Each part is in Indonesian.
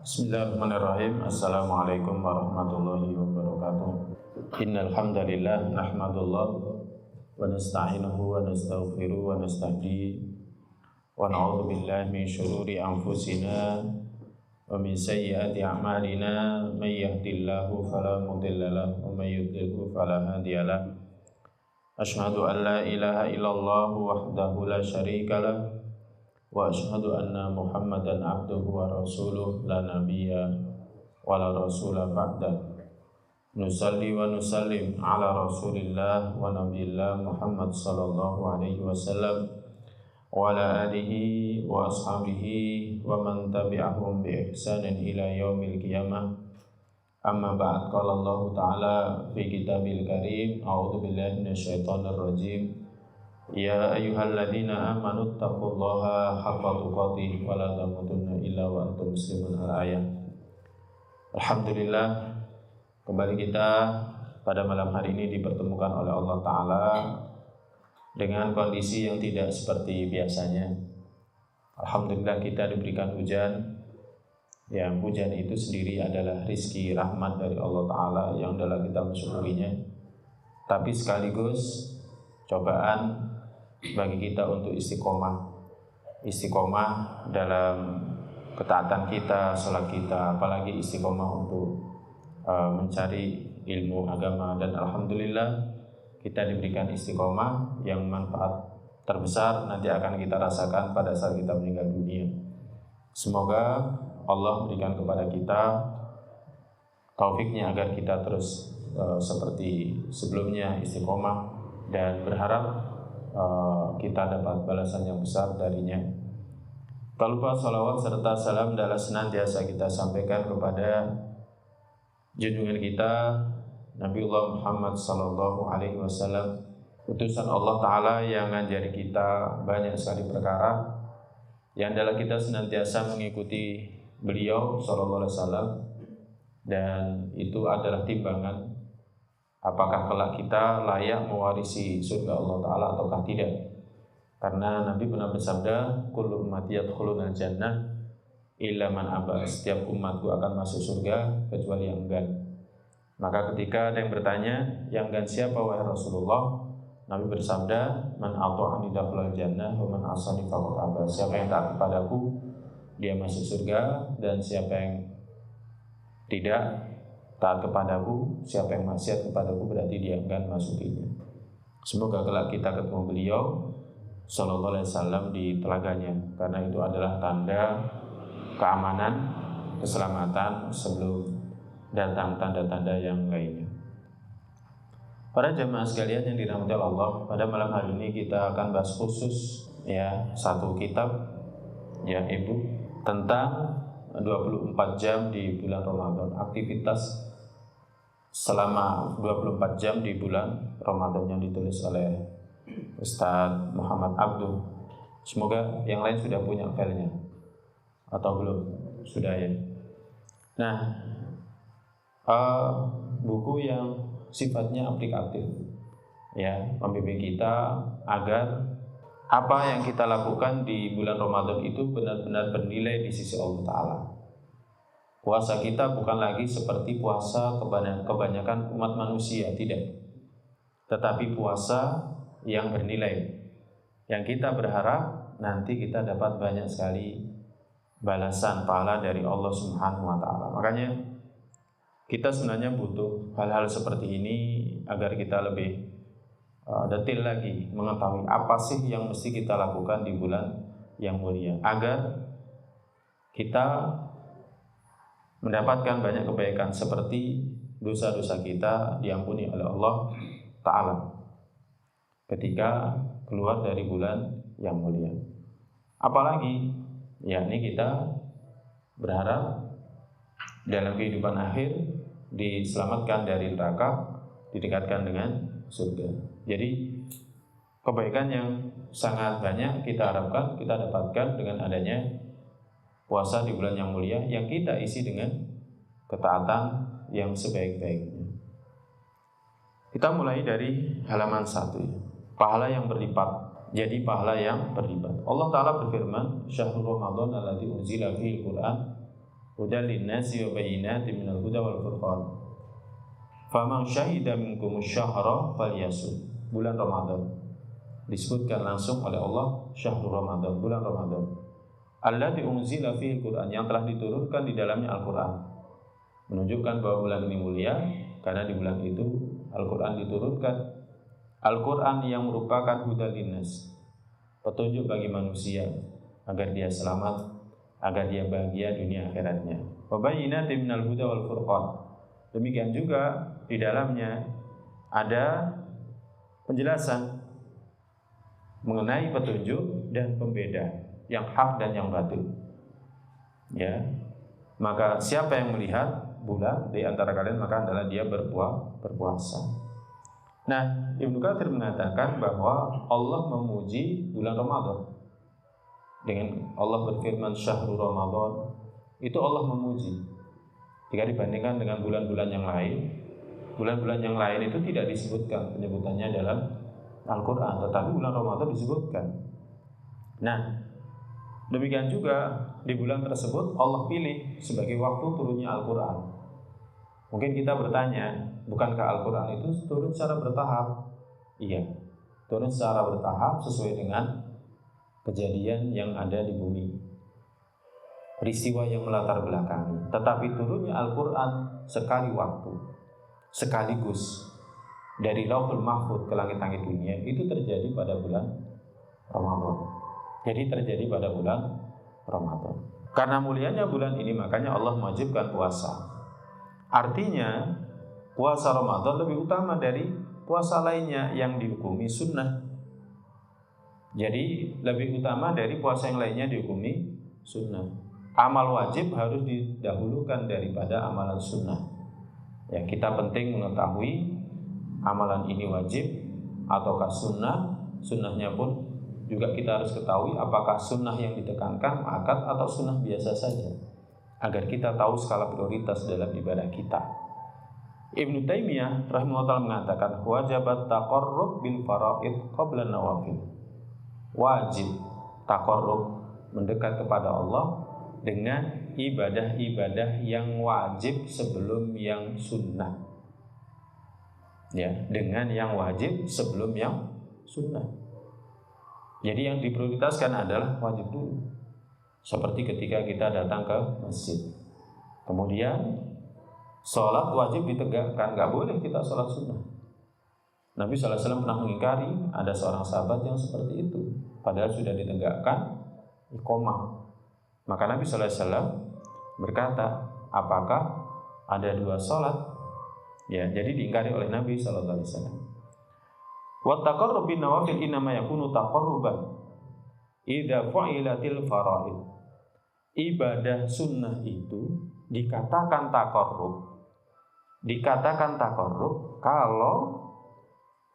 Bismillahirrahmanirrahim. Assalamualaikum warahmatullahi wabarakatuh. Innal hamdalillah nahmadullah wa nasta'inuhu wa nastaghfiruh wa nastahdi wa na'udzu billahi min syururi anfusina wa min sayyiati a'malina may yahdihillahu fala mudilla lahu wa may yudlilhu fala hadiya lahu. Asyhadu an la ilaha illallah wahdahu la syarika lahu wa asyhadu anna Muhammadan abduhu wa rasuluh la nabiyya wa la rasula ba'da. Nusalli wa nusallim ala rasulillah wa nabiyillah Muhammad sallallahu alaihi wasallam wa ala alihi wa ashabihi wa man tabi'ahum bi ihsanin ila yaumil qiyamah. Amma ba'd, qala Allah ta'ala fi kitabil karim, a'udzu billahi minasyaitonir rajim. Ya ayyuhalladzina amanu taqullaha haqqa tuqatih wa la tamutunna illa wa antum muslimun. Al-ayat. Alhamdulillah, kembali kita pada malam hari ini dipertemukan oleh Allah Ta'ala dengan kondisi yang tidak seperti biasanya. Alhamdulillah kita diberikan hujan, yang hujan itu sendiri adalah rizki rahmat dari Allah Ta'ala yang adalah kita mensyukurinya. Tapi sekaligus cobaan bagi kita untuk istiqomah dalam ketaatan kita, salat kita, apalagi istiqomah untuk mencari ilmu agama. Dan alhamdulillah kita diberikan istiqomah yang manfaat terbesar nanti akan kita rasakan pada saat kita meninggal dunia. Semoga Allah berikan kepada kita taufiknya agar kita terus seperti sebelumnya istiqomah dan berharap kita dapat balasan yang besar darinya. Tak lupa salawat serta salam adalah senantiasa kita sampaikan kepada junjungan kita Nabiullah Muhammad sallallahu alaihi wasallam, utusan Allah Ta'ala yang ngajari kita banyak sekali perkara, yang adalah kita senantiasa mengikuti beliau sallallahu alaihi wasallam, dan itu adalah timbangan apakah kelak kita layak mewarisi surga Allah Ta'ala ataukah tidak. Karena Nabi pernah bersabda, kullu ummati yadkhulunal jannah illa man aba, setiap umatku akan masuk surga kecuali yang enggan. Maka ketika ada yang bertanya, yang enggan siapa wahai Rasulullah? Nabi bersabda, man ata'ani dakhalal jannah wa man asani faqad aba. Siapa yang taat kepadaku dia masuk surga, dan siapa yang tidak taat kepadaku, siapa yang maksiat kepadaku berarti dia akan masukinya. Semoga kelak kita ketemu beliau sallallahu alaihi wasallam di telaganya, karena itu adalah tanda keamanan, keselamatan sebelum datang tanda-tanda yang lainnya. Para jemaah sekalian yang dirahmati Allah, pada malam hari ini kita akan bahas khusus satu kitab Ibu tentang 24 jam di bulan Ramadan, aktivitas selama 24 jam di bulan Ramadan yang ditulis oleh Ustaz Muhammad Abduh. Semoga yang lain sudah punya filenya atau belum? Sudah ya. Nah, buku yang sifatnya aplikatif membimbing kita agar apa yang kita lakukan di bulan Ramadan itu benar-benar bernilai di sisi Allah Ta'ala. Puasa kita bukan lagi seperti puasa kebanyakan umat manusia, tidak. Tetapi puasa yang bernilai, yang kita berharap nanti kita dapat banyak sekali balasan pahala dari Allah Subhanahu wa Ta'ala. Makanya kita sebenarnya butuh hal-hal seperti ini agar kita lebih detail lagi mengetahui apa sih yang mesti kita lakukan di bulan yang mulia, agar kita mendapatkan banyak kebaikan seperti dosa-dosa kita diampuni oleh Allah Ta'ala ketika keluar dari bulan yang mulia. Apalagi yakni kita berharap dalam kehidupan akhir diselamatkan dari neraka, didekatkan dengan surga. Jadi kebaikan yang sangat banyak kita harapkan kita dapatkan dengan adanya puasa di bulan yang mulia, yang kita isi dengan ketaatan yang sebaik-baiknya. Kita mulai dari halaman 1, pahala yang berlipat. Jadi pahala yang berlipat. Allah Ta'ala berfirman, Syahrul Ramadan alladzi unzila fihil Qur'an Hudan linnasi wa bayyinatin minal huda wal furqan. Faman syahida minkumus syahra falyasum. Bulan Ramadan disebutkan langsung oleh Allah, syahrul Ramadan, bulan Ramadan. Alladzi unzila fihi al-Qur'an, yang telah diturunkan di dalamnya Al-Qur'an. Menunjukkan bahwa bulan ini mulia karena di bulan itu Al-Qur'an diturunkan. Al-Qur'an yang merupakan hudan linnas, petunjuk bagi manusia agar dia selamat, agar dia bahagia dunia akhiratnya. Wa bayyinatin minal huda wal furqan. Demikian juga di dalamnya ada penjelasan mengenai petunjuk dan pembeda yang hak dan yang batil. Ya, maka siapa yang melihat bulan di antara kalian maka adalah dia berpuasa. Nah, Ibnu Katsir mengatakan bahwa Allah memuji bulan Ramadan. Dengan Allah berfirman syahrul Ramadan, itu Allah memuji. Jika dibandingkan dengan bulan-bulan yang lain, bulan-bulan yang lain itu tidak disebutkan penyebutannya dalam Al-Quran, tetapi bulan Ramadan disebutkan. Nah, demikian juga di bulan tersebut Allah pilih sebagai waktu turunnya Al-Quran. Mungkin kita bertanya, bukankah Al-Quran itu turun secara bertahap? Iya, turun secara bertahap sesuai dengan kejadian yang ada di bumi, peristiwa yang melatar belakangi. Tetapi turunnya Al-Quran sekali waktu, sekaligus dari Lauhul Mahfuz ke langit-langit dunia, itu terjadi pada bulan Ramadan. Jadi terjadi pada bulan Ramadan. Karena mulianya bulan ini, makanya Allah mewajibkan puasa. Artinya puasa Ramadan lebih utama dari puasa lainnya yang dihukumi sunnah. Jadi lebih utama dari puasa yang lainnya dihukumi sunnah. Amal wajib harus didahulukan daripada amalan sunnah. Ya, kita penting mengetahui amalan ini wajib ataukah sunnah. Sunnahnya pun juga kita harus ketahui apakah sunnah yang ditekankan, akad, atau sunnah biasa saja, agar kita tahu skala prioritas dalam ibadah kita. Ibnu Taimiyah rahimahullah mengatakan wajibat taqarrub bil faraid qabla nawafil. Wajib taqarrub, mendekat kepada Allah dengan ibadah-ibadah yang wajib sebelum yang sunnah. Ya, dengan yang wajib sebelum yang sunnah. Jadi yang diprioritaskan adalah wajib dulu. Seperti ketika kita datang ke masjid, kemudian sholat wajib ditegakkan, nggak boleh kita sholat sunnah. Nabi SAW pernah mengingkari ada seorang sahabat yang seperti itu, padahal sudah ditegakkan iqomah. Maka Nabi SAW berkata, apakah ada dua sholat? Ya, jadi diingkari oleh Nabi SAW. Wa taqarrub bin nawafil innama yakunu taqarruban idza fa'ilatil faraid. Ibadah sunnah itu dikatakan taqarrub kalau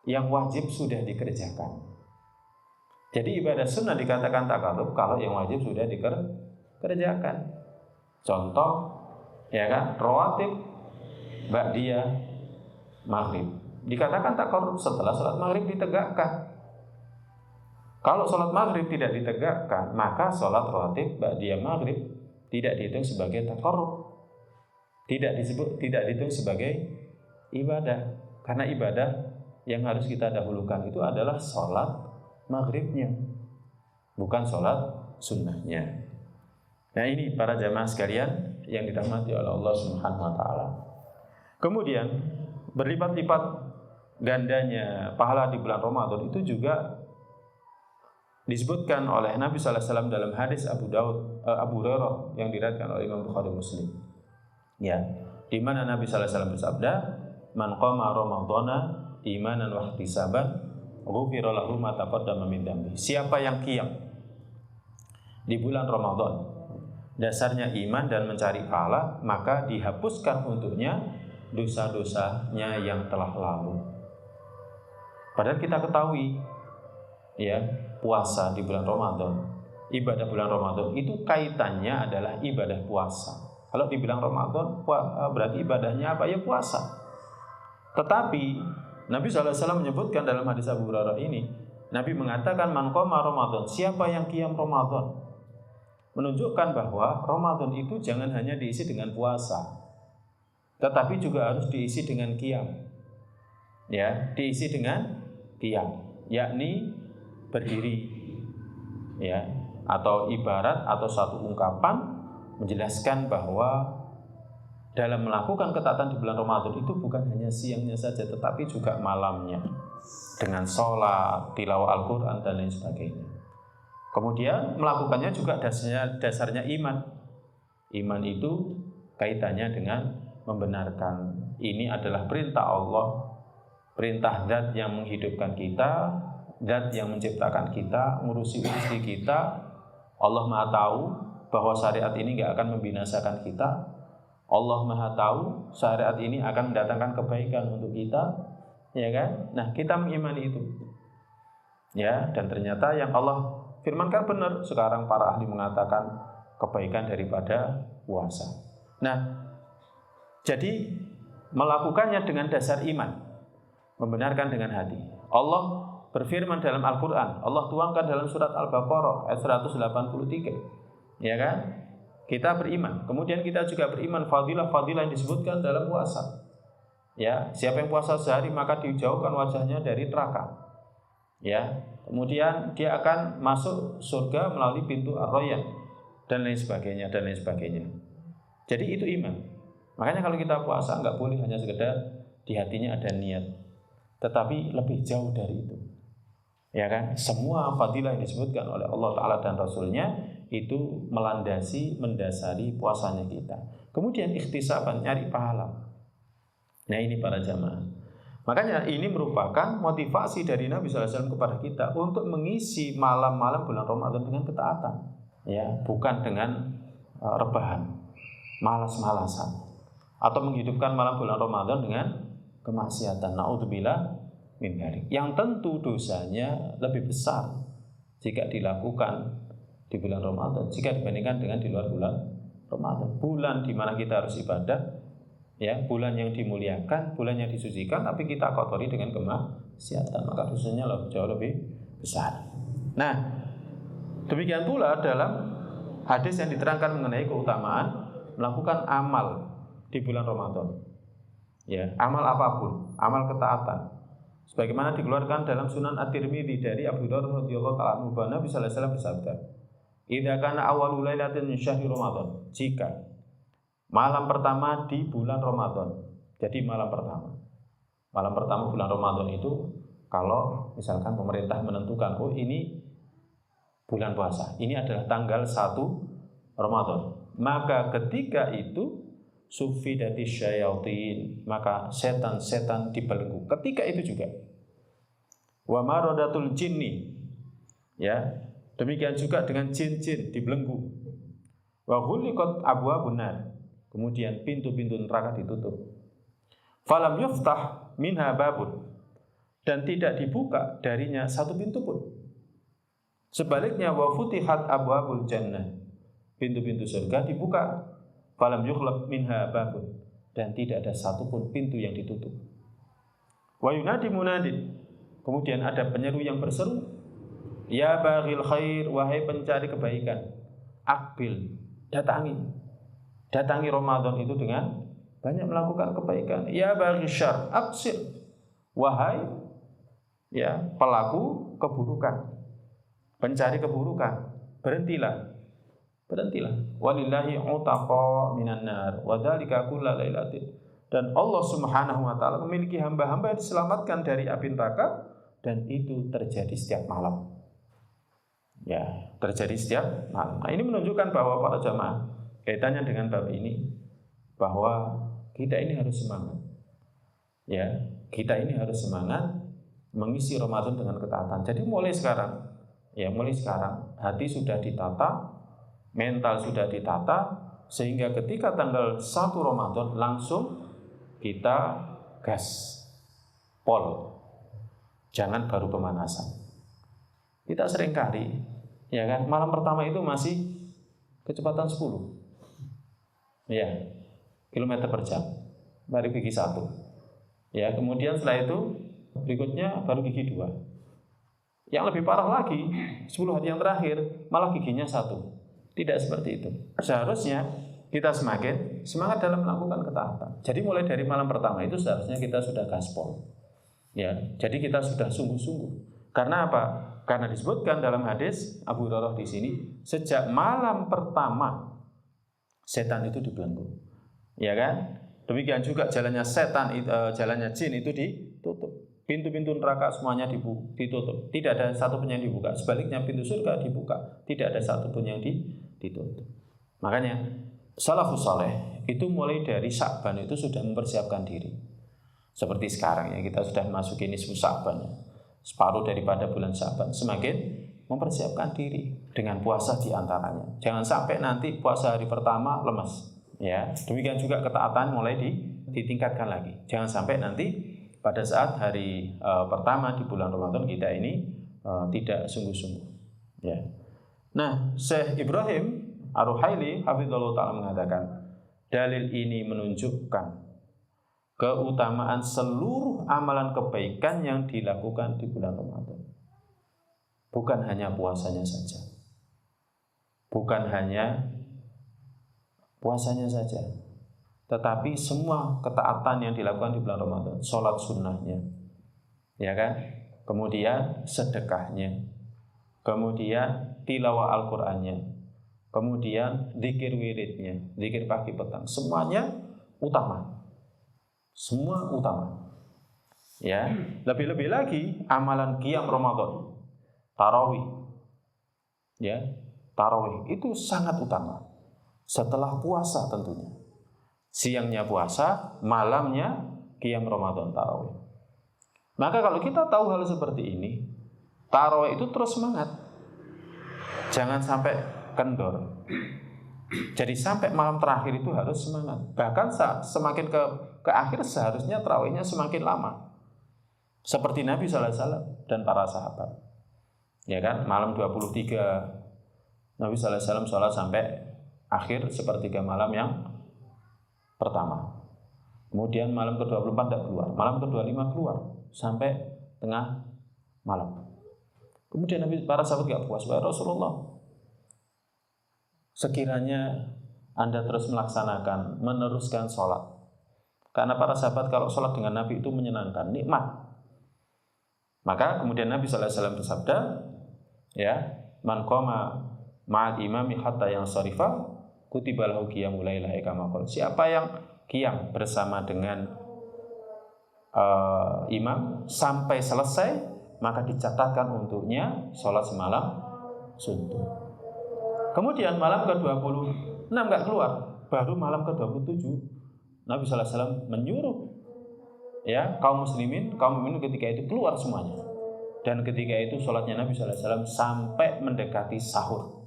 yang wajib sudah dikerjakan. Jadi ibadah sunnah dikatakan taqarrub kalau yang wajib sudah dikerjakan. Contoh, ya kan, rawatib ba'diyah maghrib dikatakan taqarrub setelah salat maghrib ditegakkan. Kalau salat maghrib tidak ditegakkan, maka salat rawatib ba'diyah maghrib tidak dihitung sebagai taqarrub. Tidak dihitung sebagai ibadah, karena ibadah yang harus kita dahulukan itu adalah sholat maghribnya, bukan sholat sunnahnya. Nah, ini para jamaah sekalian yang dirahmati oleh Allah Subhanahu wa taala. Kemudian berlipat-lipat gandanya pahala di bulan Ramadan itu juga disebutkan oleh Nabi sallallahu alaihi wasallam dalam hadis Abu Hurairah yang diriwayatkan oleh Imam Bukhari Muslim. Ya, di mana Nabi sallallahu alaihi wasallam bersabda, "Man qama Ramadhana imanan wa ihtisaban, ghufira lahu ma taqaddama min dzambi." Siapa yang qiyam di bulan Ramadan, dasarnya iman dan mencari pahala, maka dihapuskan untuknya dosa-dosanya yang telah lalu. Padahal kita ketahui, ya, puasa di bulan Ramadan, ibadah bulan Ramadan itu kaitannya adalah ibadah puasa. Kalau dibilang Ramadan, berarti ibadahnya apa? Ya puasa. Tetapi Nabi SAW menyebutkan dalam hadis Abu Hurairah ini, Nabi mengatakan man qama Ramadan, siapa yang qiyam Ramadan, menunjukkan bahwa Ramadan itu jangan hanya diisi dengan puasa, tetapi juga harus diisi dengan qiyam. Ya, diisi dengan qiyam, yakni berdiri. Ya, atau ibarat atau satu ungkapan menjelaskan bahwa dalam melakukan ketaatan di bulan Ramadan itu bukan hanya siangnya saja, tetapi juga malamnya dengan sholat, tilawah Al-Quran dan lain sebagainya. Kemudian melakukannya juga dasarnya iman. Iman itu kaitannya dengan membenarkan ini adalah perintah Allah, perintah zat yang menghidupkan kita, zat yang menciptakan kita, ngurusi istri kita. Allah Maha tahu bahwa syariat ini gak akan membinasakan kita. Allah Maha tahu syariat ini akan mendatangkan kebaikan untuk kita, ya kan? Nah, kita mengimani itu. Ya, dan ternyata yang Allah firmankan benar. Sekarang para ahli mengatakan kebaikan daripada puasa. Nah, jadi melakukannya dengan dasar iman, membenarkan dengan hati. Allah berfirman dalam Al-Quran, Allah tuangkan dalam surat Al-Baqarah ayat 183, ya kan? Kita beriman, kemudian kita juga beriman fadilah-fadilah yang disebutkan dalam puasa. Ya, siapa yang puasa sehari maka dijauhkan wajahnya dari neraka. Ya, kemudian dia akan masuk surga melalui pintu Ar-Rayyan dan lain sebagainya dan lain sebagainya. Jadi itu iman. Makanya kalau kita puasa nggak boleh hanya sekedar di hatinya ada niat, tetapi lebih jauh dari itu. Ya kan? Semua fadilah yang disebutkan oleh Allah Ta'ala dan Rasulnya itu mendasari puasanya kita. Kemudian ikhtisaban, nyari pahala. Nah ini para jamaah. Makanya ini merupakan motivasi dari Nabi SAW kepada kita untuk mengisi malam-malam bulan Ramadan dengan ketaatan. Ya, bukan dengan rebahan, malas-malasan, atau menghidupkan malam bulan Ramadan dengan kemaksiatan. Na'udzubillah min dzalik. Yang tentu dosanya lebih besar jika dilakukan di bulan Ramadan jika dibandingkan dengan di luar bulan Ramadan. Bulan di mana kita harus ibadah, ya, bulan yang dimuliakan, bulan yang disucikan, tapi kita kotori dengan kemaksiatan, maka dosanya jauh lebih besar. Nah, demikian pula dalam hadis yang diterangkan mengenai keutamaan melakukan amal di bulan Ramadan. Ya, amal apapun, amal ketaatan. Sebagaimana dikeluarkan dalam Sunan At-Tirmidzi dari Abu Hurairah radhiyallahu ta'ala anhu, Nabi sallallahu alaihi wasallam bersabda, "Idza kana awwalul lailatin min syahri Ramadan." Jika malam pertama di bulan Ramadan. Jadi malam pertama bulan Ramadan itu kalau misalkan pemerintah menentukan, oh ini bulan puasa, ini adalah tanggal 1 Ramadan, maka ketika itu sufidati syayatin, maka setan-setan dibelenggu. Ketika itu juga wa maradatul jinni, ya, demikian juga dengan jin-jin dibelenggu. Wa ghuliqat abwabun nar, kemudian pintu-pintu neraka ditutup. Falam yuftah minha babun, dan tidak dibuka darinya satu pintu pun. Sebaliknya wa futihat abwabul jannah, pintu-pintu surga dibuka. Falam yughlaq minha babun, dan tidak ada satupun pintu yang ditutup. Wa yunadi munadin, kemudian ada penyeru yang berseru, ya baghil khair, wahai pencari kebaikan, akbil, datangi Ramadan itu dengan banyak melakukan kebaikan. Ya baghil syarr, aqsir, wahai ya pelaku keburukan, pencari keburukan, berhentilah. Walillahi utaqa minan nar wa dzalika kullu lailatin, dan Allah Subhanahu wa taala memiliki hamba-hamba yang diselamatkan dari api neraka, dan itu terjadi setiap malam. Ya, terjadi setiap malam. Nah, ini menunjukkan bahwa para jamaah kaitannya dengan bab ini, bahwa kita ini harus semangat. Ya, kita ini harus semangat mengisi Ramadan dengan ketaatan. Jadi mulai sekarang hati sudah ditata, mental sudah ditata, sehingga ketika tanggal 1 Ramadan langsung kita gas pol. Jangan baru pemanasan. Kita seringkali, ya kan, malam pertama itu masih kecepatan 10 ya, kilometer per jam, baru gigi 1. Ya, kemudian setelah itu berikutnya baru gigi 2. Yang lebih parah lagi, 10 hari yang terakhir malah giginya 1. Tidak seperti itu. Seharusnya kita semakin semangat dalam melakukan ketaatan. Jadi mulai dari malam pertama itu seharusnya kita sudah gaspol. Ya, jadi kita sudah sungguh-sungguh. Karena apa? Karena disebutkan dalam hadis Abu Hurairah di sini, sejak malam pertama setan itu dibelenggu. Ya kan? Demikian juga jalannya setan, jalannya jin itu ditutup. Pintu-pintu neraka semuanya ditutup. Tidak ada satu pun yang dibuka. Sebaliknya pintu surga dibuka. Tidak ada satu pun yang ditutup. Makanya salafus saleh itu mulai dari Sya'ban itu sudah mempersiapkan diri. Seperti sekarang ya, kita sudah memasuki nisfu Sya'ban ya. Separuh daripada bulan Sya'ban, semakin mempersiapkan diri dengan puasa di antaranya. Jangan sampai nanti puasa hari pertama lemas. Ya, demikian juga ketaatan mulai ditingkatkan lagi. Jangan sampai nanti pada saat hari pertama di bulan Ramadan kita ini tidak sungguh-sungguh. Ya. Nah, Syekh Ibrahim Ar-Ruhaili hafizallahu ta'ala mengatakan, dalil ini menunjukkan keutamaan seluruh amalan kebaikan yang dilakukan di bulan Ramadan. Bukan hanya puasanya saja. Bukan hanya puasanya saja, tetapi semua ketaatan yang dilakukan di bulan Ramadan, sholat sunnahnya, ya kan? Kemudian sedekahnya, kemudian tilawah Al-Qur'annya, kemudian zikir wiridnya, zikir pagi petang, semuanya utama, semua utama. Ya, lebih-lebih lagi amalan qiyam Ramadan, tarawih, ya, tarawih itu sangat utama. Setelah puasa tentunya. Siangnya puasa, malamnya qiyam Ramadan tarawih. Maka kalau kita tahu hal seperti ini, tarawih itu terus semangat. Jangan sampai kendor. Jadi sampai malam terakhir itu harus semangat. Bahkan semakin ke akhir seharusnya tarawihnya semakin lama. Seperti Nabi SAW dan para sahabat. Ya kan, malam 23 Nabi SAW sholat sampai akhir sepertiga malam yang pertama. Kemudian malam ke-24 tidak keluar, malam ke-25 keluar sampai tengah malam. Kemudian para sahabat tidak puas, wahai Rasulullah, sekiranya Anda terus melaksanakan, meneruskan sholat. Karena para sahabat kalau sholat dengan Nabi itu menyenangkan, nikmat. Maka kemudian Nabi SAW bersabda, ya, man qama ma'al imami hatta yang syarifah kutiba lahu qiyamul lailai kama qala. Siapa yang qiyam bersama dengan imam sampai selesai, maka dicatatkan untuknya sholat semalam suntuk. Kemudian malam ke-26 enggak keluar, baru malam ke-27 Nabi sallallahu alaihi wasallam menyuruh ya kaum muslimin ketika itu keluar semuanya. Dan ketika itu sholatnya Nabi sallallahu alaihi wasallam sampai mendekati sahur.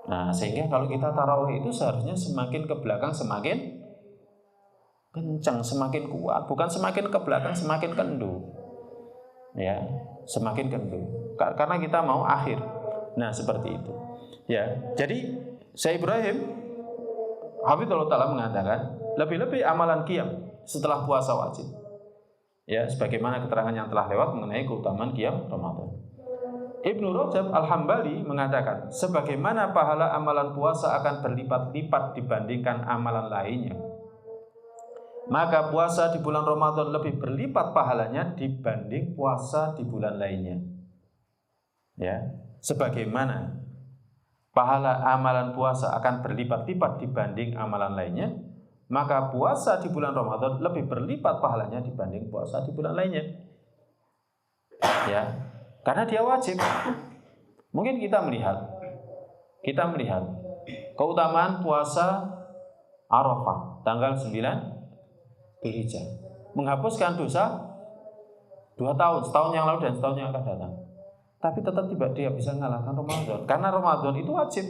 Nah, sehingga kalau kita tarawih itu seharusnya semakin ke belakang semakin kencang, semakin kuat, bukan semakin ke belakang semakin kendu. Ya, semakin kendu. Karena kita mau akhir. Nah, seperti itu. Ya, jadi Syekh Ibrahim hafizallahu ta'ala mengatakan, lebih-lebih amalan qiyam setelah puasa wajib. Ya, sebagaimana keterangan yang telah lewat mengenai keutamaan qiyam Ramadan. Ibnu Rajab Al-Hambali mengatakan, sebagaimana pahala amalan puasa akan berlipat-lipat dibandingkan amalan lainnya, maka puasa di bulan Ramadan lebih berlipat pahalanya dibanding puasa di bulan lainnya. Ya, sebagaimana pahala amalan puasa akan berlipat-lipat dibanding amalan lainnya, maka puasa di bulan Ramadan lebih berlipat pahalanya dibanding puasa di bulan lainnya. Ya, karena dia wajib. Mungkin kita melihat keutamaan puasa Arafah tanggal 9 Dzulhijjah, menghapuskan dosa 2 tahun, setahun yang lalu dan setahun yang akan datang. Tapi tetap tidak dia bisa mengalahkan Ramadan, karena Ramadan itu wajib.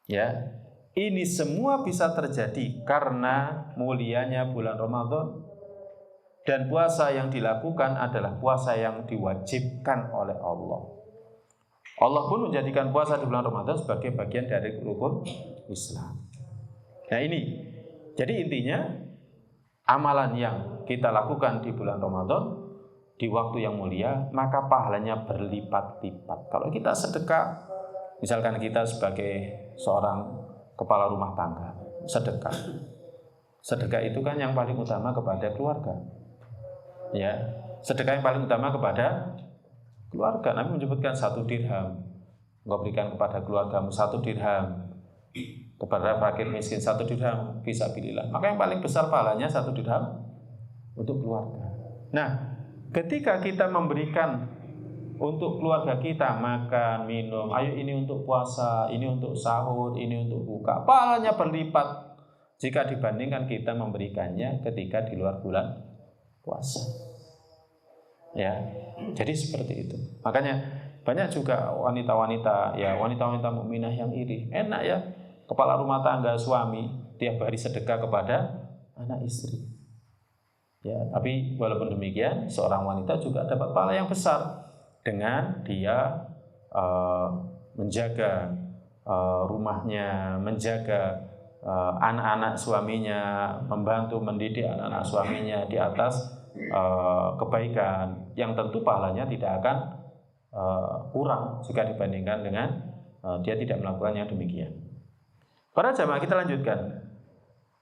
Ya, ini semua bisa terjadi karena mulianya bulan Ramadan. Dan puasa yang dilakukan adalah puasa yang diwajibkan oleh Allah. Allah pun menjadikan puasa di bulan Ramadan sebagai bagian dari rukun Islam. Nah ini, jadi intinya amalan yang kita lakukan di bulan Ramadan di waktu yang mulia, maka pahalanya berlipat-lipat. Kalau kita sedekah Misalkan kita sebagai seorang kepala rumah tangga, sedekah. Sedekah itu kan yang paling utama kepada keluarga. Ya, sedekah yang paling utama kepada keluarga. Nabi menyebutkan 1 dirham. Engkau berikan kepada keluargamu 1 dirham. Kepada fakir miskin 1 dirham fisabilillah. Maka yang paling besar pahalanya 1 dirham untuk keluarga. Nah, ketika kita memberikan untuk keluarga kita makan, minum, ayo ini untuk puasa, ini untuk sahur, ini untuk buka, pahalanya berlipat jika dibandingkan kita memberikannya ketika di luar bulan puasa. Ya, jadi seperti itu. Makanya banyak juga wanita-wanita mukminah yang iri. Enak ya, kepala rumah tangga suami tiap hari sedekah kepada anak istri. Ya, tapi walaupun demikian, seorang wanita juga dapat pahala yang besar dengan dia menjaga rumahnya, menjaga anak-anak suaminya, membantu mendidik anak-anak suaminya di atas kebaikan yang tentu pahalanya tidak akan kurang jika dibandingkan dengan dia tidak melakukan yang demikian. Para jamaah, kita lanjutkan.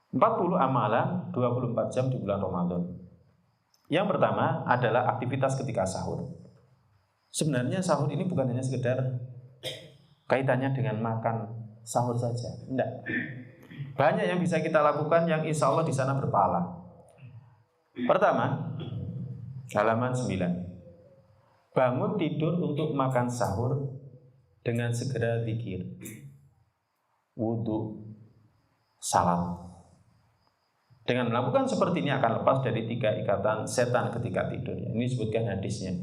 40 amalan 24 jam di bulan Ramadan. Yang pertama adalah aktivitas ketika sahur. Sebenarnya sahur ini bukan hanya sekedar kaitannya dengan makan sahur saja. Tidak. Banyak yang bisa kita lakukan yang insya Allah di sana berpahala. Pertama, halaman 9. Bangun tidur untuk makan sahur dengan segera zikir, wudu, salat. Dengan melakukan seperti ini akan lepas dari 3 ikatan setan ketika tidur. Ini disebutkan hadisnya.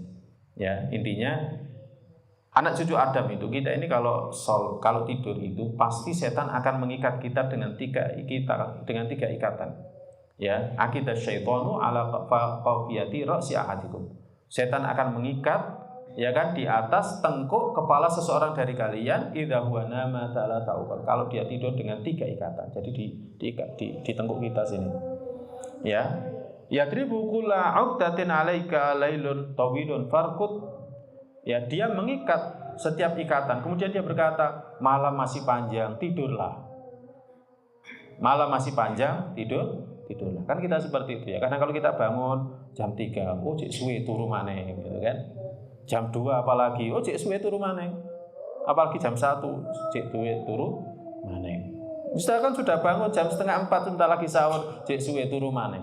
Ya, intinya anak cucu Adam itu, kita ini kalau tidur itu pasti setan akan mengikat kita dengan 3 ikatan. Ya, akidah syaitanu ala qafiyati ra'si ahadikum. Setan akan mengikat ya kan di atas tengkuk kepala seseorang dari kalian idza huwa nama ta'ala ta'uqal. Kalau dia tidur dengan 3 ikatan. Jadi diikat di tengkuk kita sini. Ya. Yadribu kulla 'uqdatin 'alaika lailun tawilun farqut. Ya, dia mengikat setiap ikatan. Kemudian dia berkata, malam masih panjang, tidurlah. Malam masih panjang, tidurlah. Kan kita seperti itu ya. Karena kalau kita bangun jam 3, cek suwe turu maneh gitu kan. Jam 2 apalagi, cek suwe turu maneh. Apalagi jam 1, cek suwe turu maneh. Misalkan sudah bangun jam 3:30 sebentar lagi sahur, cek suwe turu maneh.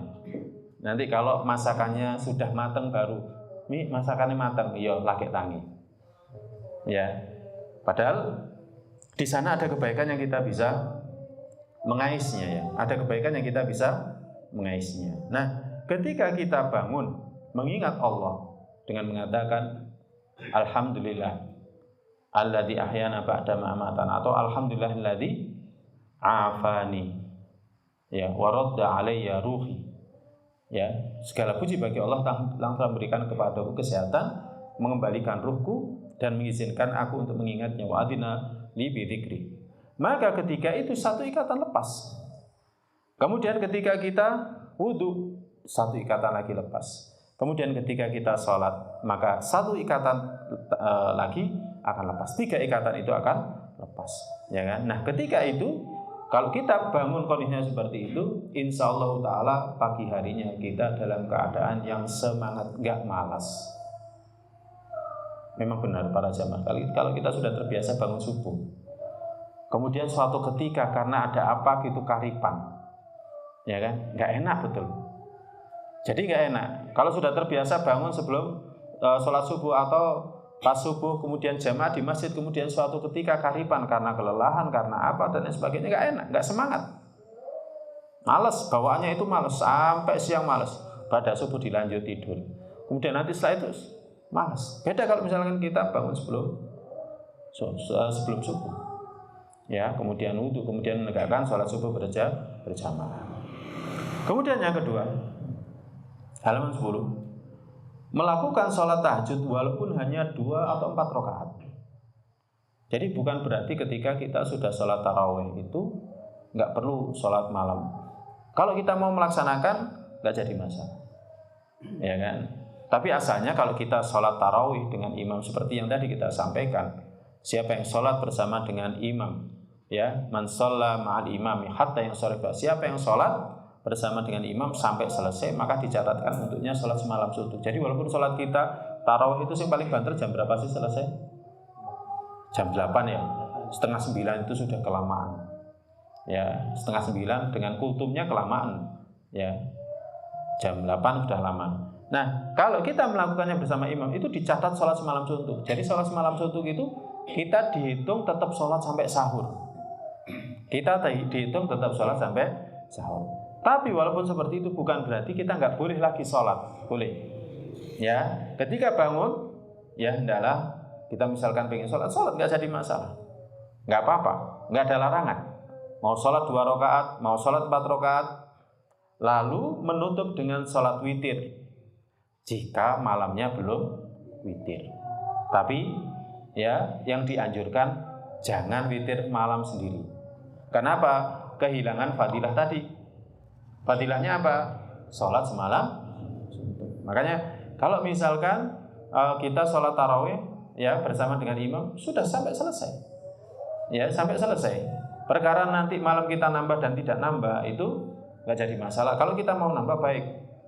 Nanti kalau masakannya sudah matang baru, "Mi, masakannya matang." Iya, lagi tangi. Ya. Padahal di sana ada kebaikan yang kita bisa mengaisnya ya. Ada kebaikan yang kita bisa mengaisnya. Nah, ketika kita bangun mengingat Allah dengan mengatakan alhamdulillah alladzi ahyana ba'da ma amatana, atau alhamdulillahilladzi afani ya wa radda alayya ruhi. Ya, segala puji bagi Allah yang telah memberikan kepadaku kesehatan, mengembalikan ruhku dan mengizinkan aku untuk mengingatnya, wa adina li bi dzikri. Maka ketika itu 1 ikatan lepas. Kemudian ketika kita wudu, 1 ikatan lagi lepas. Kemudian ketika kita sholat, maka 1 ikatan lagi akan lepas. 3 ikatan itu akan lepas, ya kan? Nah, ketika itu kalau kita bangun kondisinya seperti itu, insya Allah Ta'ala pagi harinya kita dalam keadaan yang semangat, gak malas. Memang benar para jamaah, kalau kita sudah terbiasa bangun subuh, kemudian suatu ketika karena ada apa gitu karipan, ya kan, gak enak betul. Jadi gak enak. Kalau sudah terbiasa bangun sebelum sholat subuh atau pas subuh, kemudian jamaah di masjid, kemudian suatu ketika karipan karena kelelahan, karena apa dan lain sebagainya, gak enak, gak semangat, malas, bawaannya itu malas sampai siang malas, pada subuh dilanjut tidur, kemudian nanti setelah itu malas. Beda kalau misalkan kita bangun sebelum subuh, ya, kemudian wudu, kemudian menegakkan sholat subuh berjamaah. Kemudian yang kedua, halaman 10. Melakukan sholat tahajud walaupun hanya 2 atau 4 rakaat. Jadi bukan berarti ketika kita sudah sholat tarawih itu nggak perlu sholat malam. Kalau kita mau melaksanakan nggak jadi masalah, ya kan? Tapi asalnya kalau kita sholat tarawih dengan imam seperti yang tadi kita sampaikan, Siapa yang sholat bersama dengan imam, ya, man shalla ma'al imami hatta yansarifa. Siapa yang sholat bersama dengan imam sampai selesai, maka dicatatkan untuknya sholat semalam suntuk. Jadi walaupun sholat kita tarawih itu yang paling banter jam berapa sih selesai? Jam 8 ya. Setengah 9 itu sudah kelamaan. Ya, setengah 9 dengan kultumnya kelamaan. Ya. Jam 8 sudah lama. Nah, kalau kita melakukannya bersama imam itu dicatat sholat semalam suntuk. Jadi sholat semalam suntuk itu kita dihitung tetap sholat sampai sahur. Kita dihitung tetap sholat sampai sahur. Tapi walaupun seperti itu bukan berarti kita nggak boleh lagi sholat. Boleh. Ya, ketika bangun, ya hendaklah kita misalkan pengen sholat nggak jadi masalah. Nggak apa-apa, nggak ada larangan. Mau sholat 2 rakaat, mau sholat 4 rakaat, lalu menutup dengan sholat witir. Jika malamnya belum witir. Tapi ya, yang dianjurkan jangan witir malam sendiri. Kenapa? Kehilangan fadilah tadi. Fadilahnya apa? Sholat semalam. Makanya kalau misalkan kita sholat tarawih ya bersama dengan imam sudah sampai selesai. Ya, sampai selesai. Perkara nanti malam kita nambah dan tidak nambah itu nggak jadi masalah. Kalau kita mau nambah baik,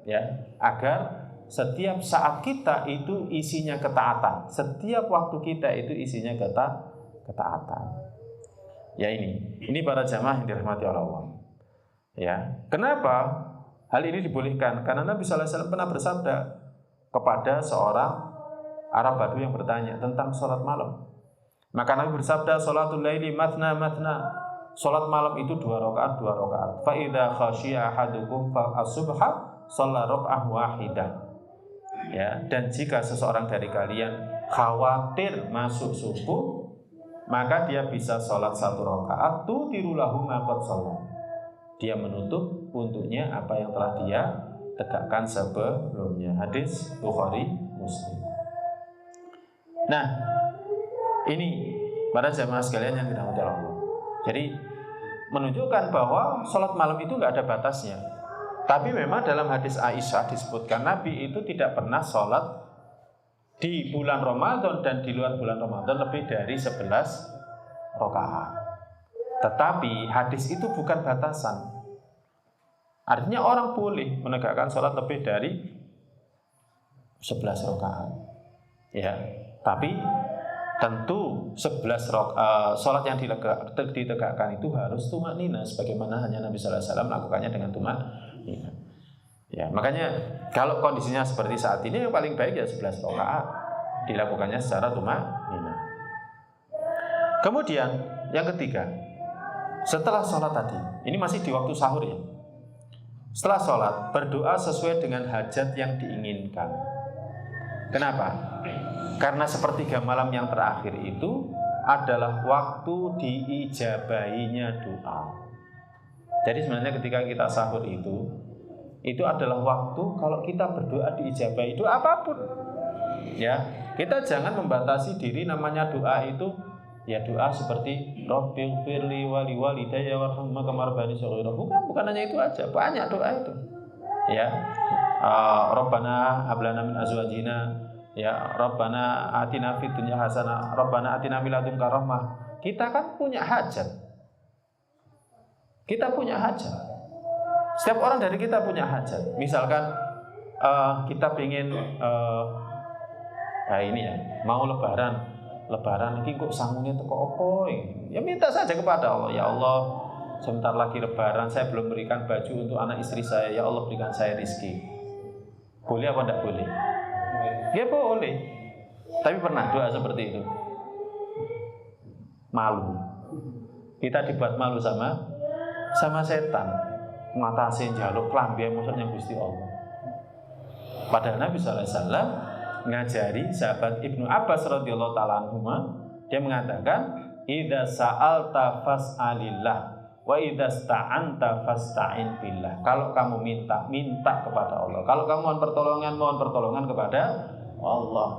ya, agar setiap saat kita itu isinya ketaatan. Setiap waktu kita itu isinya ketaatan. Ya ini para jamaah yang dirahmati Allah. Ya, kenapa hal ini dibolehkan? Karena Nabi sallallahu alaihi wasallam pernah bersabda kepada seorang Arab Badui yang bertanya tentang sholat malam. Maka Nabi bersabda, sholatul laili mathna mathna. Sholat malam itu 2 rakaat 2 rakaat. Fa idza khasyiya ahadukum fa as-subha shalla raka'ah wahidah. Ya, dan jika seseorang dari kalian khawatir masuk subuh, maka dia bisa sholat 1 rakaat tutirulahu ma qad shalla. Dia menutup untuknya apa yang telah dia tegakkan sebelumnya. Hadis Bukhari Muslim. Nah, ini para jamaah sekalian yang dirahmati Allah. Jadi menunjukkan bahwa sholat malam itu nggak ada batasnya. Tapi memang dalam hadis Aisyah disebutkan Nabi itu tidak pernah sholat di bulan Ramadan dan di luar bulan Ramadan lebih dari 11 rakaat. Tetapi hadis itu bukan batasan. Artinya orang boleh menegakkan sholat lebih dari 11 rakaat. Ya, tapi tentu 11 sholat yang ditegakkan itu harus tumaknina, sebagaimana hanya Nabi sallallahu alaihi wasallam melakukannya dengan tumaknina. Ya, makanya kalau kondisinya seperti saat ini yang paling baik ya 11 rakaat dilakukannya secara tumaknina. Kemudian yang ketiga, setelah sholat tadi, ini masih di waktu sahur ya. Setelah sholat, berdoa sesuai dengan hajat yang diinginkan. Kenapa? Karena sepertiga malam yang terakhir itu adalah waktu diijabahinya doa. Jadi sebenarnya ketika kita sahur itu adalah waktu kalau kita berdoa diijabahi doa apapun. Ya, kita jangan membatasi diri, namanya doa itu ya doa seperti Rabbighfirli wa liwalidayya warhamhuma kama rabbayani shaghira. Bukan hanya itu aja, banyak doa itu. Ya. Rabbana hab lana min azwajina, ya Rabbana atina fid dunya hasanah, Rabbana atina min ladunka rahmah. Kita kan punya hajat. Kita punya hajat. Setiap orang dari kita punya hajat. Misalkan kita ingin ini ya, mau Lebaran ini kok sanggungnya teko opo? Ya minta saja kepada Allah. Ya Allah, sebentar lagi Lebaran, saya belum berikan baju untuk anak istri saya. Ya Allah, berikan saya rezeki. Boleh apa tidak boleh? Ya boleh. Tapi pernah doa seperti itu? Malu. Kita dibuat malu sama setan. Ngatasin jaluk klambi maksudnya Gusti Allah. Padahal Nabi sallallahu alaihi wasallam ngajari sahabat Ibnu Abbas radhiyallahu taala anhuma, dia mengatakan idza sa'alta fas'alillah wa idza sta'anta fasta'in billah. Kalau kamu minta kepada Allah. Kalau kamu mohon pertolongan kepada Allah.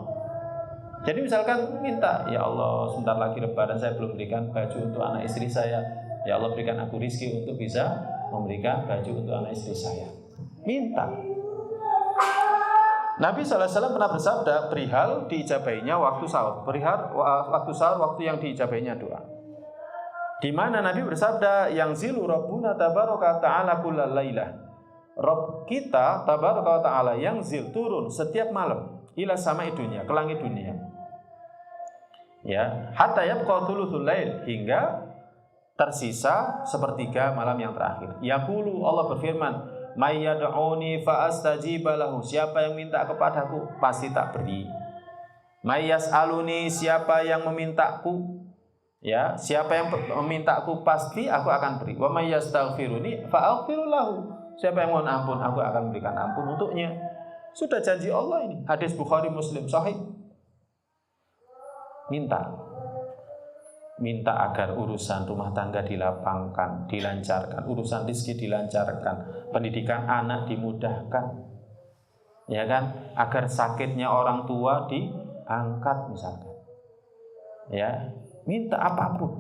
Jadi misalkan minta, ya Allah sebentar lagi Lebaran saya belum berikan baju untuk anak istri saya. Ya Allah berikan aku rezeki untuk bisa memberikan baju untuk anak istri saya. Minta. Nabi SAW pernah bersabda perihal diijabahinya waktu sahur, perihal waktu sahur, waktu yang diijabahinya doa. Di mana Nabi bersabda, yang zilu Rabbuna tabaraka ta'ala kullal lailah. Rabb kita tabaraka ta'ala yang zil turun setiap malam ila sama'i dunya, ke langit dunia. Ya, hatta yabqa thuluthul lail, hingga tersisa sepertiga malam yang terakhir. Yaqulu, Allah berfirman, may yad'uni fa astajiba lahu, siapa yang minta kepadaku pasti tak beri. May yas'aluni, siapa yang memintaku, ya, siapa yang memintaku pasti aku akan beri. Wa may yastaghfiruni fa aghfiru lahu, siapa yang mohon ampun aku akan berikan ampun untuknya. Sudah janji Allah ini, hadis Bukhari Muslim sahih. Minta agar urusan rumah tangga dilapangkan, dilancarkan, urusan rezeki dilancarkan, pendidikan anak dimudahkan, ya kan, agar sakitnya orang tua diangkat misalkan, ya, minta apapun,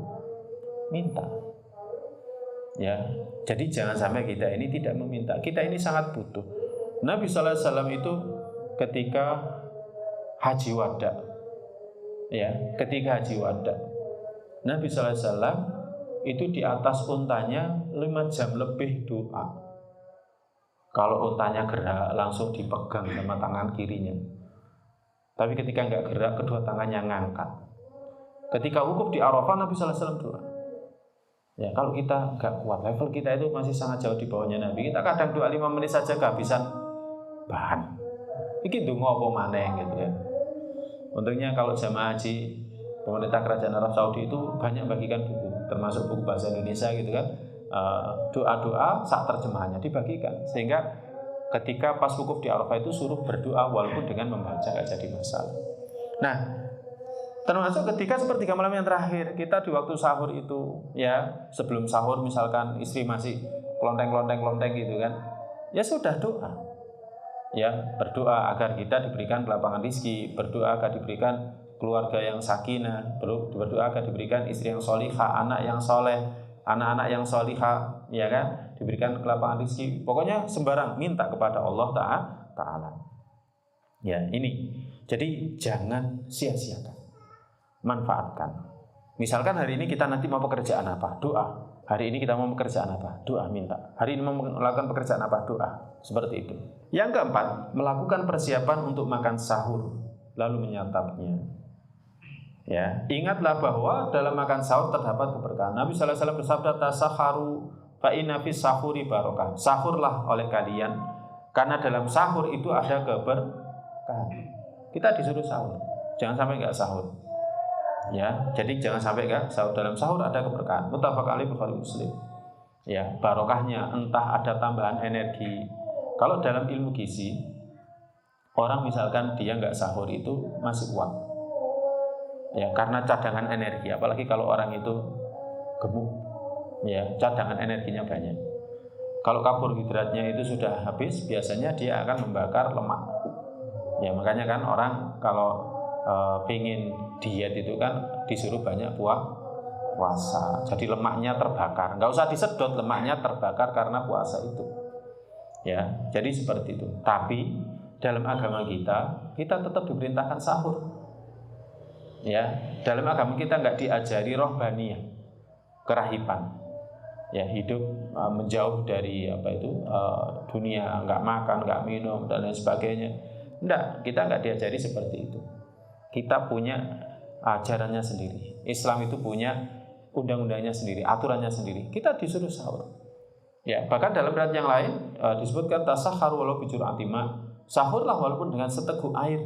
minta, ya. Jadi jangan sampai kita ini tidak meminta, kita ini sangat butuh. Nabi SAW itu ketika haji wada, ya, ketika haji wada, Nabi SAW itu di atas untanya 5 jam lebih doa. Kalau untanya gerak langsung dipegang sama tangan kirinya. Tapi ketika nggak gerak, kedua tangannya ngangkat. Ketika wukuf di Arafah, Nabi SAW doa. Ya, kalau kita nggak kuat, level kita itu masih sangat jauh di bawahnya Nabi. Kita kadang doa 5 menit saja kehabisan bahan. Ini doa apa maneh gitu ya. Untungnya kalau jamaah haji, pemerintah kerajaan Arab Saudi itu banyak bagikan buku, termasuk buku bahasa Indonesia gitu kan, doa-doa sak terjemahannya dibagikan, sehingga ketika pas wukuf di Arafah itu suruh berdoa walaupun dengan membaca gak jadi masalah. Nah, termasuk ketika sepertiga malam yang terakhir, kita di waktu sahur itu, ya, sebelum sahur misalkan istri masih klonteng gitu kan, ya sudah doa, ya, berdoa agar kita diberikan kelapangan rezeki, berdoa agar diberikan keluarga yang sakinah, berdoa agar diberikan istri yang solihah, anak yang soleh, anak-anak yang solihah, ya kan, diberikan kelapangan rezeki. Pokoknya sembarang minta kepada Allah Ta'ala. Ya, ini. Jadi jangan sia-siakan, manfaatkan. Misalkan hari ini kita nanti mau pekerjaan apa? Doa. Hari ini kita mau pekerjaan apa? Doa, minta. Hari ini mau melakukan pekerjaan apa? Doa. Seperti itu. Yang keempat, melakukan persiapan untuk makan sahur, lalu menyantapnya. Ya, ingatlah bahwa dalam makan sahur terdapat keberkahan. Nabi SAW bersabda, tasakharu fa inna fis sahuri barokah. Sahurlah oleh kalian, karena dalam sahur itu ada keberkahan. Kita disuruh sahur, jangan sampai enggak sahur. Ya, jadi jangan sampai enggak sahur. Dalam sahur ada keberkahan. Muttafaq alaih Bukhari Muslim. Ya, barokahnya entah ada tambahan energi. Kalau dalam ilmu gizi, orang misalkan dia enggak sahur itu masih kuat. Ya, karena cadangan energi, apalagi kalau orang itu gemuk, ya, cadangan energinya banyak. Kalau karbohidratnya itu sudah habis, biasanya dia akan membakar lemak. Ya, makanya kan orang kalau pengen diet itu kan disuruh banyak puasa. Jadi lemaknya terbakar. Nggak usah disedot, lemaknya terbakar karena puasa itu. Ya, jadi seperti itu. Tapi dalam agama kita tetap diperintahkan sahur. Ya, dalam agama kita nggak diajari rohbaniyah, kerahiban. Ya, hidup menjauh dari dunia, nggak makan, nggak minum dan lain sebagainya. Kita nggak diajari seperti itu. Kita punya ajarannya sendiri. Islam itu punya undang-undangnya sendiri, aturannya sendiri. Kita disuruh sahur. Ya, bahkan dalam riwayat yang lain disebutkan tasahharu walau bijur'ati ma. Sahurlah walaupun dengan seteguk air.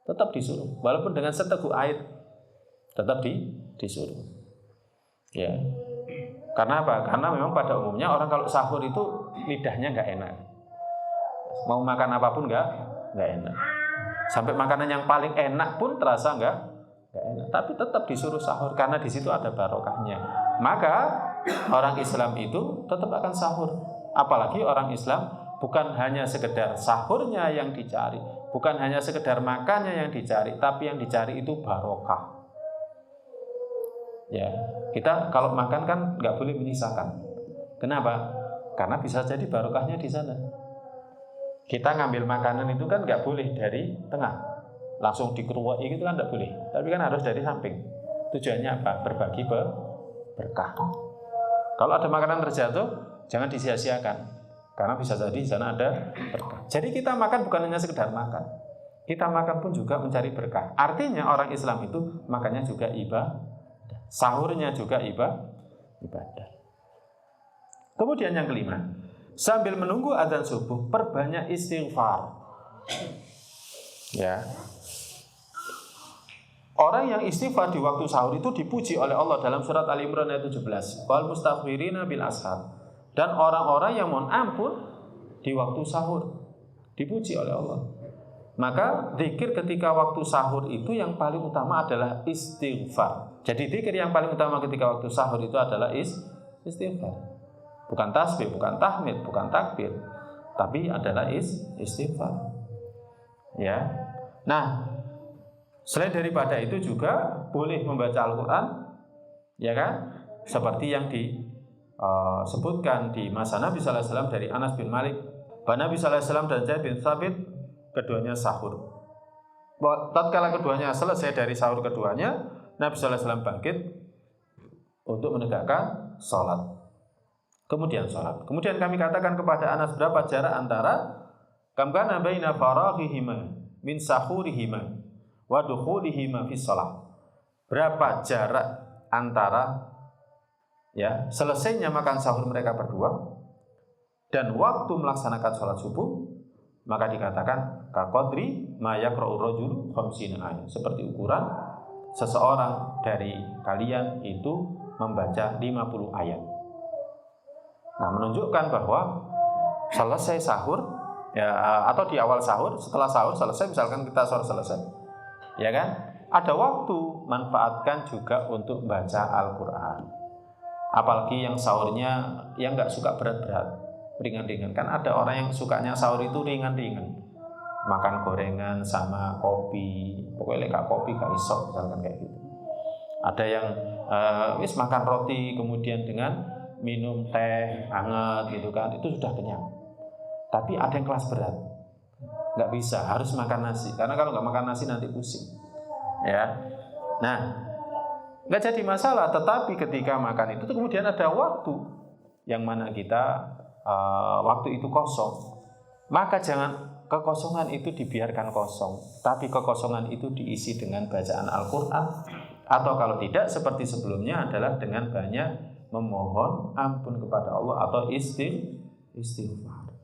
Tetap disuruh, walaupun dengan seteguk air tetap disuruh. Ya, karena apa? Karena memang pada umumnya orang kalau sahur itu lidahnya nggak enak. Mau makan apapun nggak enak. Sampai makanan yang paling enak pun terasa nggak enak. Tapi tetap disuruh sahur karena di situ ada barokahnya. Maka orang Islam itu tetap akan sahur. Apalagi orang Islam bukan hanya sekedar sahurnya yang dicari, bukan hanya sekedar makannya yang dicari, tapi yang dicari itu barokah. Ya, kita kalau makan kan nggak boleh menyisakan. Kenapa? Karena bisa jadi barokahnya di sana. Kita ngambil makanan itu kan nggak boleh dari tengah, langsung dikeruai itu kan nggak boleh. Tapi kan harus dari samping. Tujuannya apa? Berbagi berkah. Kalau ada makanan terjatuh, jangan disia-siakan, karena bisa jadi di sana ada berkah. Jadi kita makan bukan hanya sekedar makan, kita makan pun juga mencari berkah. Artinya orang Islam itu makannya juga ibadah, sahurnya juga ibadah. Kemudian yang kelima, sambil menunggu azan subuh, perbanyak istighfar. Ya. Orang yang istighfar di waktu sahur itu dipuji oleh Allah dalam surat Al-Imran ayat 17. Wal mustaghfirina bil ashar. Dan orang-orang yang mohon ampun di waktu sahur dipuji oleh Allah. Maka zikir ketika waktu sahur itu yang paling utama adalah istighfar. Jadi zikir yang paling utama ketika waktu sahur itu adalah istighfar. Bukan tasbih, bukan tahmid, bukan takbir, tapi adalah istighfar. Ya. Nah, selain daripada itu juga boleh membaca Al-Quran, ya kan? Seperti yang disebutkan di masa Nabi Sallallahu Alaihi Wasallam dari Anas bin Malik, bahwa Nabi Sallallahu Alaihi Wasallam dan Zaid bin Thabit keduanya sahur. Tatkala keduanya selesai dari sahur keduanya, Nabi Sallallahu Alaihi Wasallam bangkit untuk menegakkan sholat. Kemudian sholat. Kemudian kami katakan kepada Anas, berapa jarak antara kam kana baina faraghihima min sahurihima wa dukhulihima fi shalah. Berapa jarak antara selesainya makan sahur mereka berdua dan waktu melaksanakan sholat subuh, maka dikatakan kaqadri ma yaqra'ur rajulu 50 ayat, seperti ukuran seseorang dari kalian itu membaca 50 ayat. Nah, menunjukkan bahwa selesai sahur atau di awal sahur, setelah sahur selesai, misalkan kita sahur selesai, ya kan? Ada waktu, manfaatkan juga untuk baca Al-Quran. Apalagi yang sahurnya yang nggak suka berat-berat, ringan-ringan. Kan ada orang yang sukanya sahur itu ringan-ringan, makan gorengan sama kopi, pokoknya gak kopi gak iso, misalkan kayak gitu. Ada yang makan roti kemudian dengan minum teh hangat gitu kan, itu sudah kenyang. Tapi ada yang kelas berat, nggak bisa, harus makan nasi, karena kalau nggak makan nasi nanti pusing. Ya, nah nggak jadi masalah. Tetapi ketika makan itu kemudian ada waktu yang mana kita waktu itu kosong, maka jangan kekosongan itu dibiarkan kosong, tapi kekosongan itu diisi dengan bacaan Al-Quran, atau kalau tidak seperti sebelumnya adalah dengan banyak memohon ampun kepada Allah atau istighfar.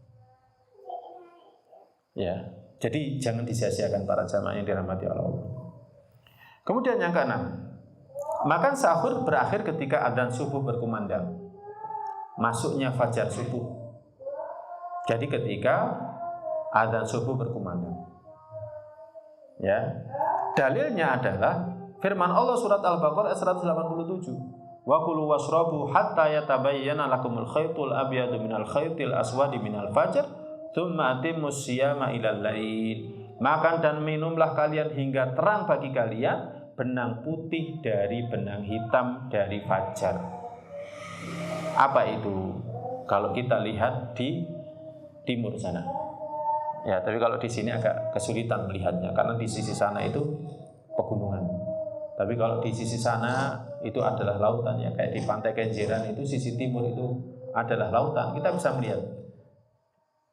Ya, jadi jangan disia-siakan para jamaah yang dirahmati Allah. Kemudian yang keenam, makan sahur berakhir ketika adzan subuh berkumandang, masuknya fajar subuh. Jadi ketika adzan subuh berkumandang. Ya. Dalilnya adalah firman Allah surat Al-Baqarah ayat 187. Wa kulu washrabu hatta yatabayyana lakumul khaytul abyadu minal khaytil aswadi minal fajr tsumma atimmus siyama ilal lail. Makan dan minumlah kalian hingga terang bagi kalian benang putih dari benang hitam dari fajar. Apa itu? Kalau kita lihat di timur sana. Ya, tapi kalau di sini agak kesulitan melihatnya karena di sisi sana itu pegunungan. Tapi kalau di sisi sana itu adalah lautan, ya kayak di Pantai Kenjeran itu sisi timur itu adalah lautan. Kita bisa melihat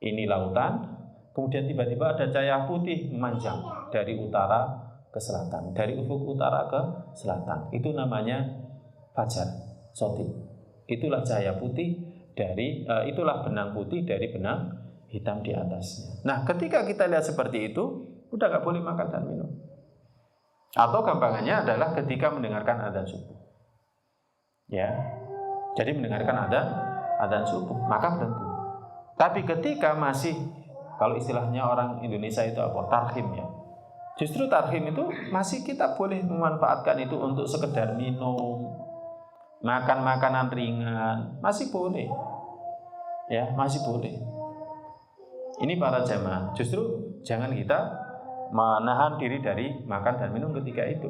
ini lautan, kemudian tiba-tiba ada cahaya putih memanjang dari utara ke selatan, dari ufuk utara ke selatan. Itu namanya fajar sotik. Itulah cahaya putih dari itulah benang putih dari benang hitam di atasnya. Nah, ketika kita lihat seperti itu, udah gak boleh makan dan minum. Atau gampangannya adalah ketika mendengarkan adzan subuh. Ya. Jadi mendengarkan adzan subuh, maka berhenti. Tapi ketika masih, kalau istilahnya orang Indonesia itu apa? Tarhim ya. Justru tarhim itu masih kita boleh memanfaatkan itu untuk sekedar minum, makan makanan ringan, masih boleh. Ya, masih boleh. Ini para jamaah, justru jangan kita menahan diri dari makan dan minum ketika itu.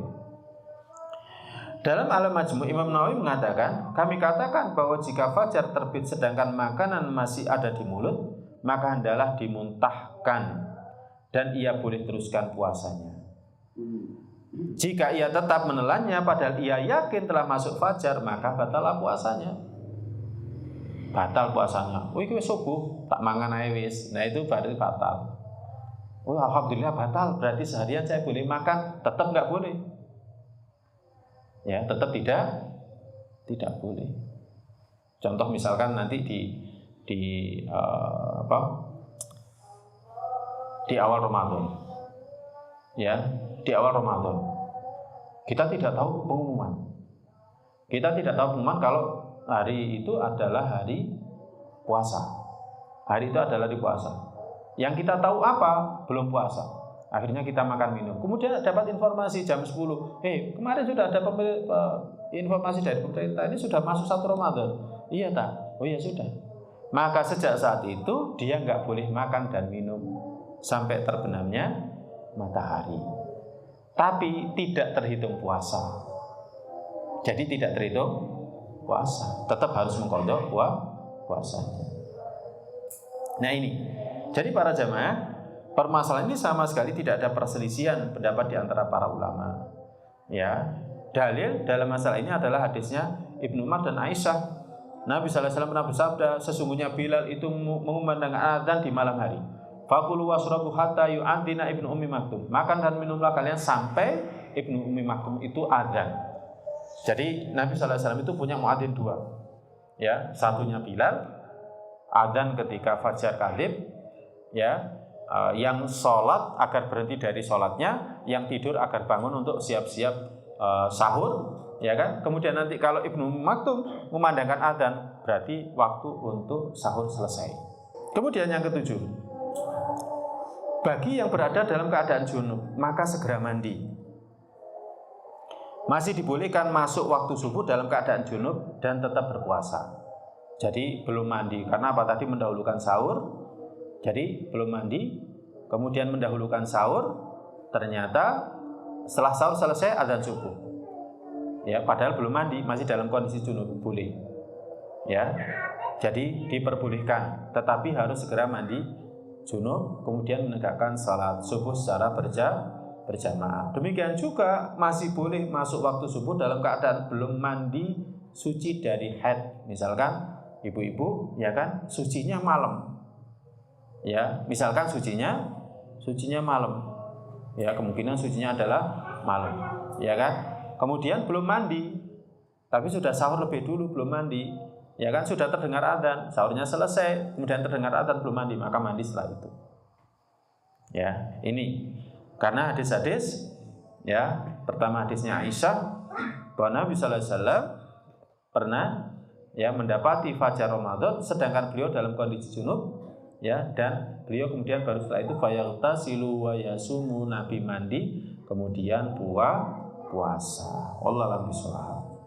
Dalam Al-Majmu' Imam Nawawi mengatakan, kami katakan bahwa jika fajar terbit sedangkan makanan masih ada di mulut, maka hendaklah dimuntahkan dan ia boleh teruskan puasanya. Jika ia tetap menelannya padahal ia yakin telah masuk fajar, maka batallah puasanya. Batal puasanya. Oh, iki wis subuh, tak mangan ae wis. Nah, itu berarti batal. Oh, alhamdulillah batal. Berarti seharian saya boleh makan, tetap enggak boleh. Ya, tetap tidak boleh. Contoh misalkan nanti di awal Ramadan. Ya, di awal Ramadan. Kita tidak tahu pengumuman. Kita tidak tahu pengumuman kalau hari itu adalah hari puasa. Hari itu adalah hari puasa. Yang kita tahu apa? Belum puasa. Akhirnya kita makan minum. Kemudian dapat informasi jam 10. Kemarin sudah ada informasi dari pemerintah ini sudah masuk 1 Ramadan. Iya tak? Oh iya sudah. Maka sejak saat itu dia nggak boleh makan dan minum sampai terbenamnya matahari. Tapi tidak terhitung puasa. Jadi tidak terhitung puasa. Tetap harus mengqadha puasanya. Nah ini. Jadi para jamaah, permasalahan ini sama sekali tidak ada perselisihan pendapat di antara para ulama. Ya, dalil dalam masalah ini adalah hadisnya Ibnu Umar dan Aisyah. Nabi sallallahu alaihi wasallam pernah bersabda, sesungguhnya Bilal itu mengumandangkan azan di malam hari. Fakulu wasrabu hatta yu'adzina Ibnu Ummi Maktum. Makan dan minumlah kalian sampai Ibnu Ummi Maktum itu azan. Jadi Nabi sallallahu alaihi wasallam itu punya muadzin 2. Ya, satunya Bilal, azan ketika fajar kadhib, ya, yang sholat agar berhenti dari sholatnya, yang tidur agar bangun untuk siap-siap sahur, ya kan? Kemudian nanti kalau Ibnu Maktum memandangkan adzan, berarti waktu untuk sahur selesai. Kemudian yang ketujuh, bagi yang berada dalam keadaan junub, maka segera mandi. Masih dibolehkan masuk waktu subuh dalam keadaan junub dan tetap berpuasa. Jadi belum mandi, karena apa tadi mendahulukan sahur. Jadi belum mandi, kemudian mendahulukan sahur, ternyata setelah sahur selesai adzan subuh. Ya, padahal belum mandi, masih dalam kondisi junub, boleh. Ya. Jadi diperbolehkan, tetapi harus segera mandi junub, kemudian menegakkan salat subuh secara berjamaah. Demikian juga masih boleh masuk waktu subuh dalam keadaan belum mandi suci dari haid. Misalkan ibu-ibu, ya kan, sucinya malam. Ya, misalkan sucinya malam. Ya, kemungkinan sucinya adalah malam. Ya kan? Kemudian belum mandi. Tapi sudah sahur lebih dulu, belum mandi. Ya kan, sudah terdengar adzan, sahurnya selesai, kemudian terdengar adzan belum mandi, maka mandi setelah itu. Ya, ini karena hadis-hadis, ya, pertama hadisnya Aisyah bahwa Nabi sallallahu alaihi wasallam pernah, ya, mendapati fajar Ramadan sedangkan beliau dalam kondisi junub, ya, dan beliau kemudian baru setelah itu fayaghtasilu wa yasumu, Nabi mandi kemudian puasa. Wallahu a'lam bishawab.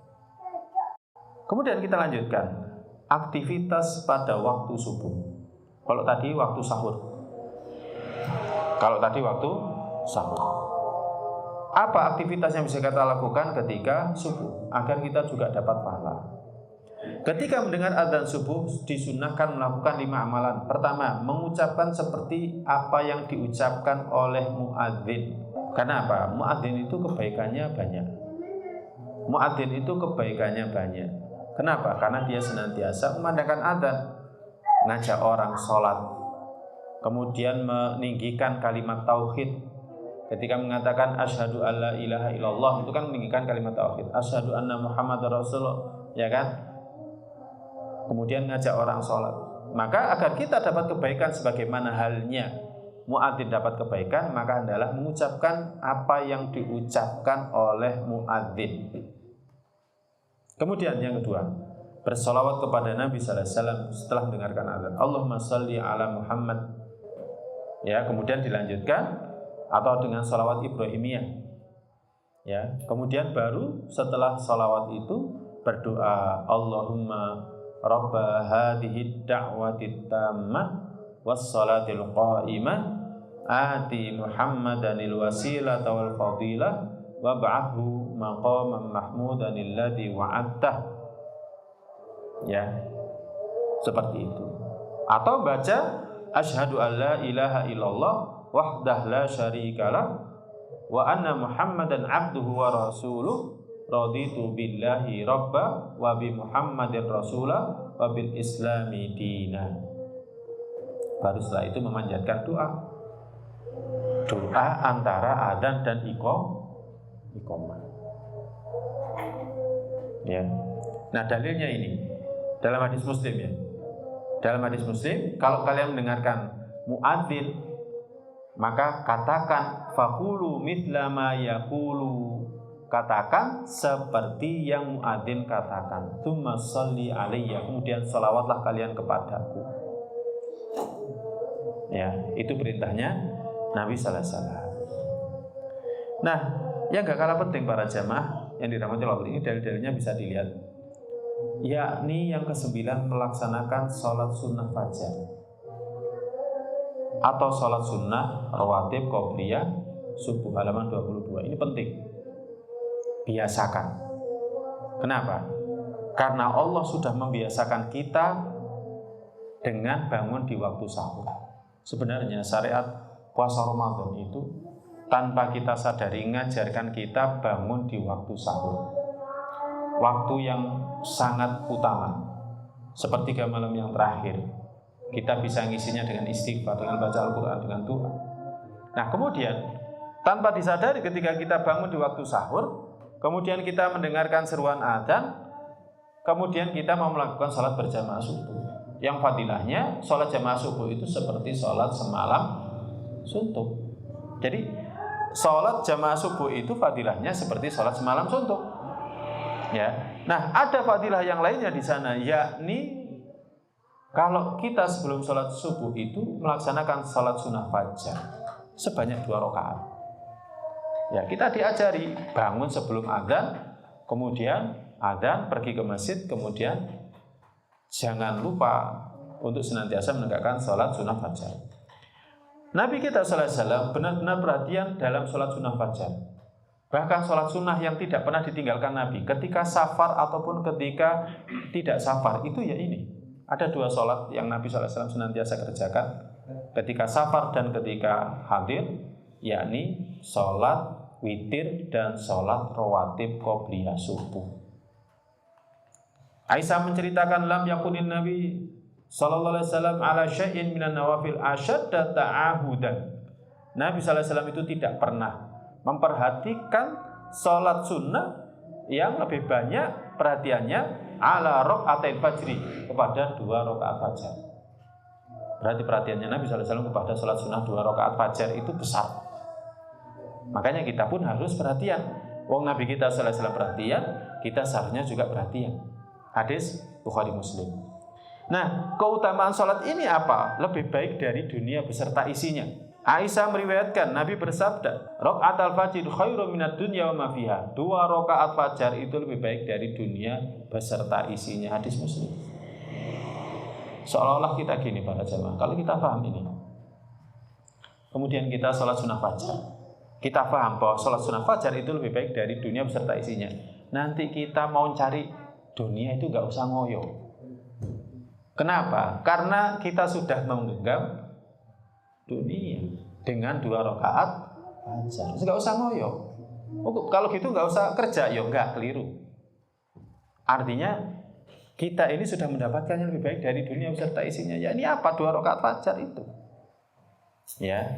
Kemudian kita lanjutkan aktivitas pada waktu subuh. Kalau tadi waktu sahur. Apa aktivitas yang bisa kita lakukan ketika subuh agar kita juga dapat pahala? Ketika mendengar adzan subuh disunahkan melakukan 5 amalan. Pertama, mengucapkan seperti apa yang diucapkan oleh muadzin. Karena apa? Muadzin itu kebaikannya banyak. Kenapa? Karena dia senantiasa memandangkan adzan, ngajak orang sholat, kemudian meninggikan kalimat tauhid. Ketika mengatakan asyhadu alla ilaha illallah, itu kan meninggikan kalimat tauhid. Asyhadu anna Muhammadar Rasulullah, ya kan? Kemudian ngajak orang sholat. Maka agar kita dapat kebaikan sebagaimana halnya muadzin dapat kebaikan, maka adalah mengucapkan apa yang diucapkan oleh muadzin. Kemudian yang kedua, bersolawat kepada Nabi sallallahu alaihi wasallam setelah mendengarkan azan. Allahumma shalli ala Muhammad. Ya, kemudian dilanjutkan atau dengan sholawat Ibrahimiyah. Ya, kemudian baru setelah sholawat itu berdoa, Allahumma Rabba hadhihi da'wati tammah wassalatil qa'imah ati Muhammadanil wasilata wal fadilah wab'athu maqaman mahmudan alladzi wa'adtah. Ya, seperti itu. Atau baca asyhadu an la ilaha illallah wahdah la syarikalah wa anna Muhammadan abduhu wa rasuluh raditu billahi rabba wa bi Muhammadin rasulah wa bil islami dina. Baru setelah itu memanjatkan doa antara adzan dan iqamah. Ya. Nah, dalilnya ini dalam hadis Muslim ya. Dalam hadis Muslim, kalau kalian mendengarkan muadzin, maka katakan faqulu mithla ma yaqulu. Katakan seperti yang muadzin katakan. Tsumma shalli alayya. Kemudian salawatlah kalian kepadaku. Ya, itu perintahnya Nabi sallallahu alaihi wasallam. Nah, yang gak kalah penting para jamaah yang dirahmati Allah ini, dalil-dalilnya bisa dilihat. Yakni yang ke-9 melaksanakan sholat sunnah fajar atau sholat sunnah rawatib qobliyah subuh, halaman 22. Ini penting, biasakan. Kenapa? Karena Allah sudah membiasakan kita dengan bangun di waktu sahur. Sebenarnya syariat puasa Ramadan itu tanpa kita sadari mengajarkan kita bangun di waktu sahur, waktu yang sangat utama, sepertiga malam yang terakhir. Kita bisa ngisinya dengan istighfar, dengan baca Al-Quran, dengan doa. Nah, kemudian tanpa disadari ketika kita bangun di waktu sahur, kemudian kita mendengarkan seruan adzan, kemudian kita mau melakukan sholat berjamaah subuh. Yang fadilahnya sholat jamaah subuh itu seperti sholat semalam suntuk. Jadi sholat jamaah subuh itu fadilahnya seperti sholat semalam suntuk. Ya. Nah, ada fadilah yang lainnya di sana, yakni kalau kita sebelum sholat subuh itu melaksanakan sholat sunnah fajar sebanyak 2 rakaat. Ya, kita diajari bangun sebelum adzan, kemudian adzan pergi ke masjid, kemudian jangan lupa untuk senantiasa menegakkan sholat sunnah fajar. Nabi kita sallallahu alaihi wasallam benar-benar perhatian dalam sholat sunnah fajar. Bahkan sholat sunnah yang tidak pernah ditinggalkan Nabi ketika safar ataupun ketika tidak safar, itu ya ini. Ada 2 sholat yang Nabi sallallahu alaihi wasallam senantiasa kerjakan ketika safar dan ketika hadir, yakni sholat witir dan sholat rawatib qobliyah subuh. Aisyah menceritakan lam yakunin Nabi sallallahu alaihi wasallam ala syai'in minan nawafil asyadda ta'ahudan. Nabi sallallahu alaihi wasallam itu tidak pernah memperhatikan sholat sunnah yang lebih banyak perhatiannya ala rakaatil fajri, kepada 2 rakaat fajar. Berarti perhatiannya Nabi sallallahu alaihi wasallam kepada sholat sunnah 2 rakaat fajar itu besar. Makanya kita pun harus perhatian. Wong Nabi kita sallallahu alaihi wasallam perhatian, kita seharusnya juga perhatian. Hadis Bukhari Muslim. Nah, keutamaan sholat ini apa? Lebih baik dari dunia beserta isinya. Aisyah meriwayatkan Nabi bersabda, "Rakaatul fajr khairun minad dunya wa ma fiha." 2 rakaat fajar itu lebih baik dari dunia beserta isinya. Hadis Muslim. Seolah-olah kita gini para jamaah, kalau kita paham ini, kemudian kita sholat sunnah fajar, kita paham bahwa sholat sunnah fajar itu lebih baik dari dunia beserta isinya. Nanti kita mau cari dunia itu gak usah ngoyo. Kenapa? Karena kita sudah menggenggam dunia dengan 2 rakaat fajar. Gak usah ngoyo. Kalau gitu gak usah kerja, ya enggak, keliru. Artinya kita ini sudah mendapatkan yang lebih baik dari dunia beserta isinya. Ya ini apa? 2 rakaat fajar itu. Ya.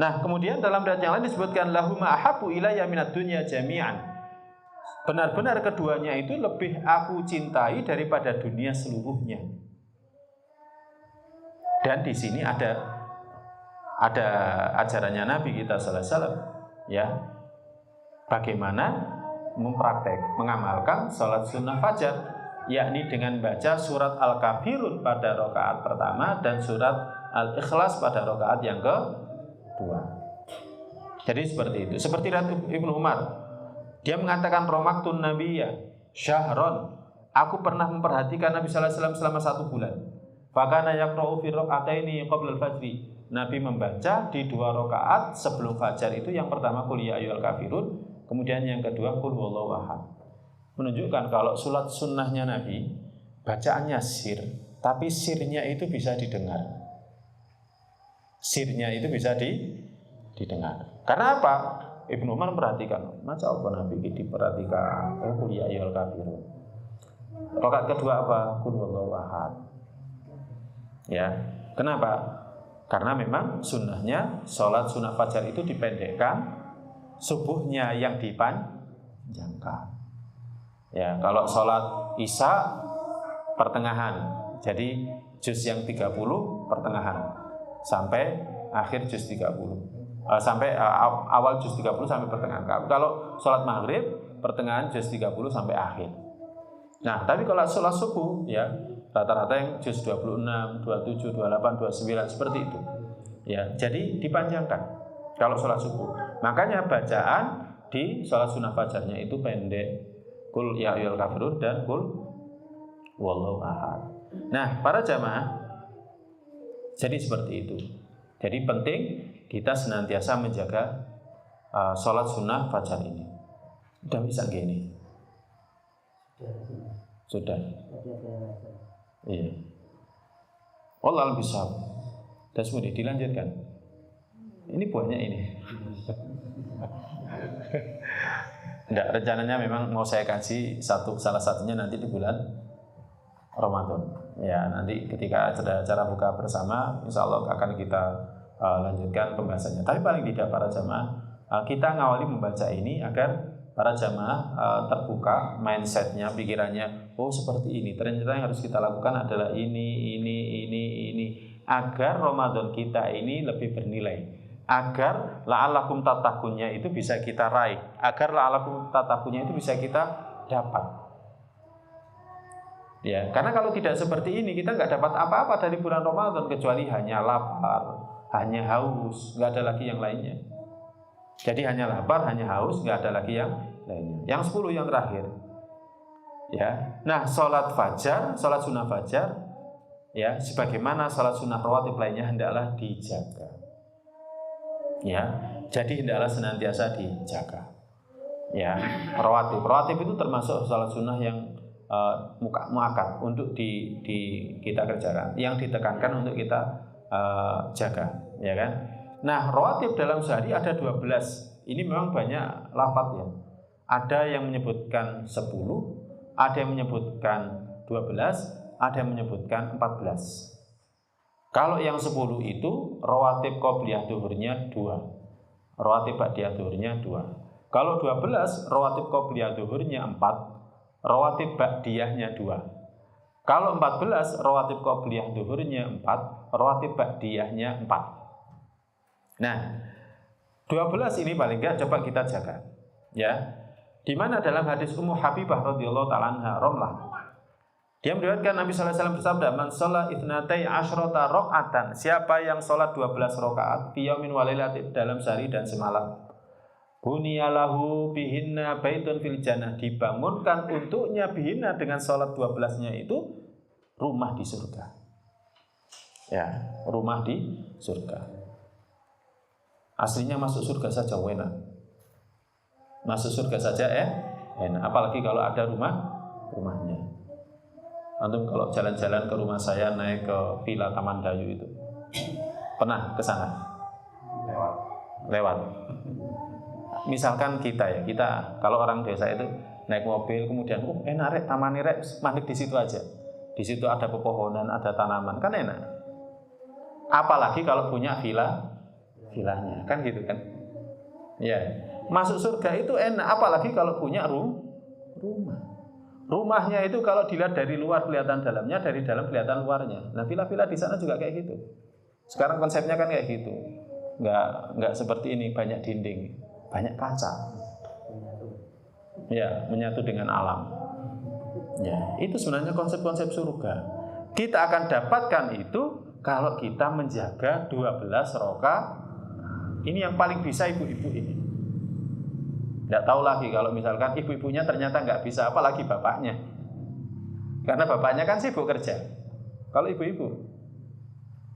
Nah, kemudian dalam riwayat yang lain disebutkan lahuma ahabbu ilayya minad dunya jami'an. Benar-benar keduanya itu lebih aku cintai daripada dunia seluruhnya. Dan di sini ada ajarannya Nabi kita sallallahu alaihi wasallam, ya. Bagaimana mengamalkan sholat sunnah fajar, yakni dengan baca surat Al-Kafirun pada rakaat pertama dan surat Al-Ikhlas pada rakaat yang kedua. Jadi seperti itu. Seperti Ibnu Umar, dia mengatakan romaktun nabiyya syahron. Aku pernah memperhatikan Nabi sallallahu alaihi wasallam selama 1 bulan. Fakana yaqra'u fi rak'ataini qabla al-fajri. Nabi membaca di 2 rakaat sebelum fajar itu, yang pertama qul ya ayyuhal kafirun, kemudian yang kedua qul huwallahu ahad. Menunjukkan kalau salat sunnahnya Nabi bacaannya sir, tapi sirnya itu bisa didengar. sirnya itu bisa didengar. Karena apa? Ibnu Umar memperhatikan, masa apa Nabi diperhatikan, qul ya ayyuhal kafirun. Rakaat kedua apa? Qul huwallahu ahad. Ya, kenapa? Karena memang sunnahnya sholat sunnah fajar itu dipendekkan, subuhnya yang dipanjangkan. Ya, kalau sholat isya pertengahan, jadi juz yang 30 pertengahan sampai akhir juz 30. Sampai awal juz 30 sampai pertengahan. Kalau sholat maghrib pertengahan juz 30 sampai akhir. Nah, tapi kalau sholat subuh ya rata-rata yang juz 26, 27, 28, 29 seperti itu. Ya, jadi dipanjangkan kalau sholat subuh. Makanya bacaan di sholat sunnah fajarnya itu pendek. Qul ya ayyuhal kafirun dan qul huwallahu ahad. Nah, para jamaah, jadi seperti itu. Jadi penting kita senantiasa menjaga sholat sunnah fajar ini. Udah bisa gini? Sudah. Iya. Wallahu bisa. Dan sudah dilanjutkan. Ini buahnya ini. Enggak, rencananya memang mau saya kasih salah satunya nanti di bulan Ramadan. Ya, nanti ketika ada acara buka bersama, insya Allah akan kita lanjutkan pembahasannya. Tapi paling tidak para jamaah, kita ngawali membaca ini agar para jamaah terbuka mindsetnya, pikirannya. Oh seperti ini. Ternyata yang harus kita lakukan adalah ini. Agar Ramadan kita ini lebih bernilai. Agar la'allakum tattaqunnya itu bisa kita raih. Agar la'allakum tattaqunnya itu bisa kita dapat. Ya, karena kalau tidak seperti ini kita nggak dapat apa-apa dari bulan Ramadan kecuali hanya lapar, hanya haus, nggak ada lagi yang lainnya. Jadi hanya lapar, hanya haus, nggak ada lagi yang lainnya. Yang 10 yang terakhir. Ya. Nah, sholat sunnah fajar, ya, sebagaimana sholat sunnah rawatib lainnya hendaklah dijaga. Ya, jadi hendaklah senantiasa dijaga. Ya, rawatib itu termasuk sholat sunnah yang muakkad untuk kita kerjakan, yang ditekankan untuk kita jaga, ya kan? Nah, rawatib dalam sehari ada 12. Ini memang banyak lafaz ya. Ada yang menyebutkan 10, ada yang menyebutkan 12, ada yang menyebutkan 14. Kalau yang 10 itu rawatib qobliyah duhurnya 2. Rawatib ba'diyah duhurnya 2. Kalau 12 rawatib qobliyah duhurnya 4. Rawatib ba'diyahnya 2. Kalau 14 rawatib qobliyah duhurnya 4, rawatib ba'diyahnya 4. Nah, 12 ini paling enggak coba kita jaga. Ya. Di mana dalam hadis Ummu Habibah radhiyallahu ta'ala anha Romlah, dia meriwayatkan Nabi sallallahu alaihi wasallam bersabda, "Man shalla itsnatai asyrata rakaatan." Siapa yang salat 12 rakaat fi yaumin wa lailatin dalam sehari dan semalam, bunyalahu bihinna baitun fil jannah, dibangunkan untuknya bihinna dengan salat 12-nya itu rumah di surga. Ya, rumah di surga. Aslinya masuk surga saja enak. Masuk surga saja enak, apalagi kalau ada rumahnya. Antum kalau jalan-jalan ke rumah saya naik ke Villa Taman Dayu itu, pernah ke sana? Lewat. Misalkan kita kalau orang desa itu naik mobil kemudian enak rek taman rek mandek di situ aja. Di situ ada pepohonan, ada tanaman, kan enak. Apalagi kalau punya villanya, kan gitu kan? Ya. Masuk surga itu enak, apalagi kalau punya rumah. Rumahnya itu kalau dilihat dari luar kelihatan dalamnya, dari dalam kelihatan luarnya. Nah, villa-villa di sana juga kayak gitu. Sekarang konsepnya kan kayak gitu. Enggak seperti ini banyak dinding, banyak kaca. Ya, menyatu dengan alam. Ya, itu sebenarnya konsep-konsep surga. Kita akan dapatkan itu kalau kita menjaga 12 rakaat. Ini yang paling bisa ibu-ibu ini. Tidak tahu lagi kalau misalkan ibu-ibunya ternyata nggak bisa, apalagi bapaknya. Karena bapaknya kan sibuk kerja. Kalau ibu-ibu,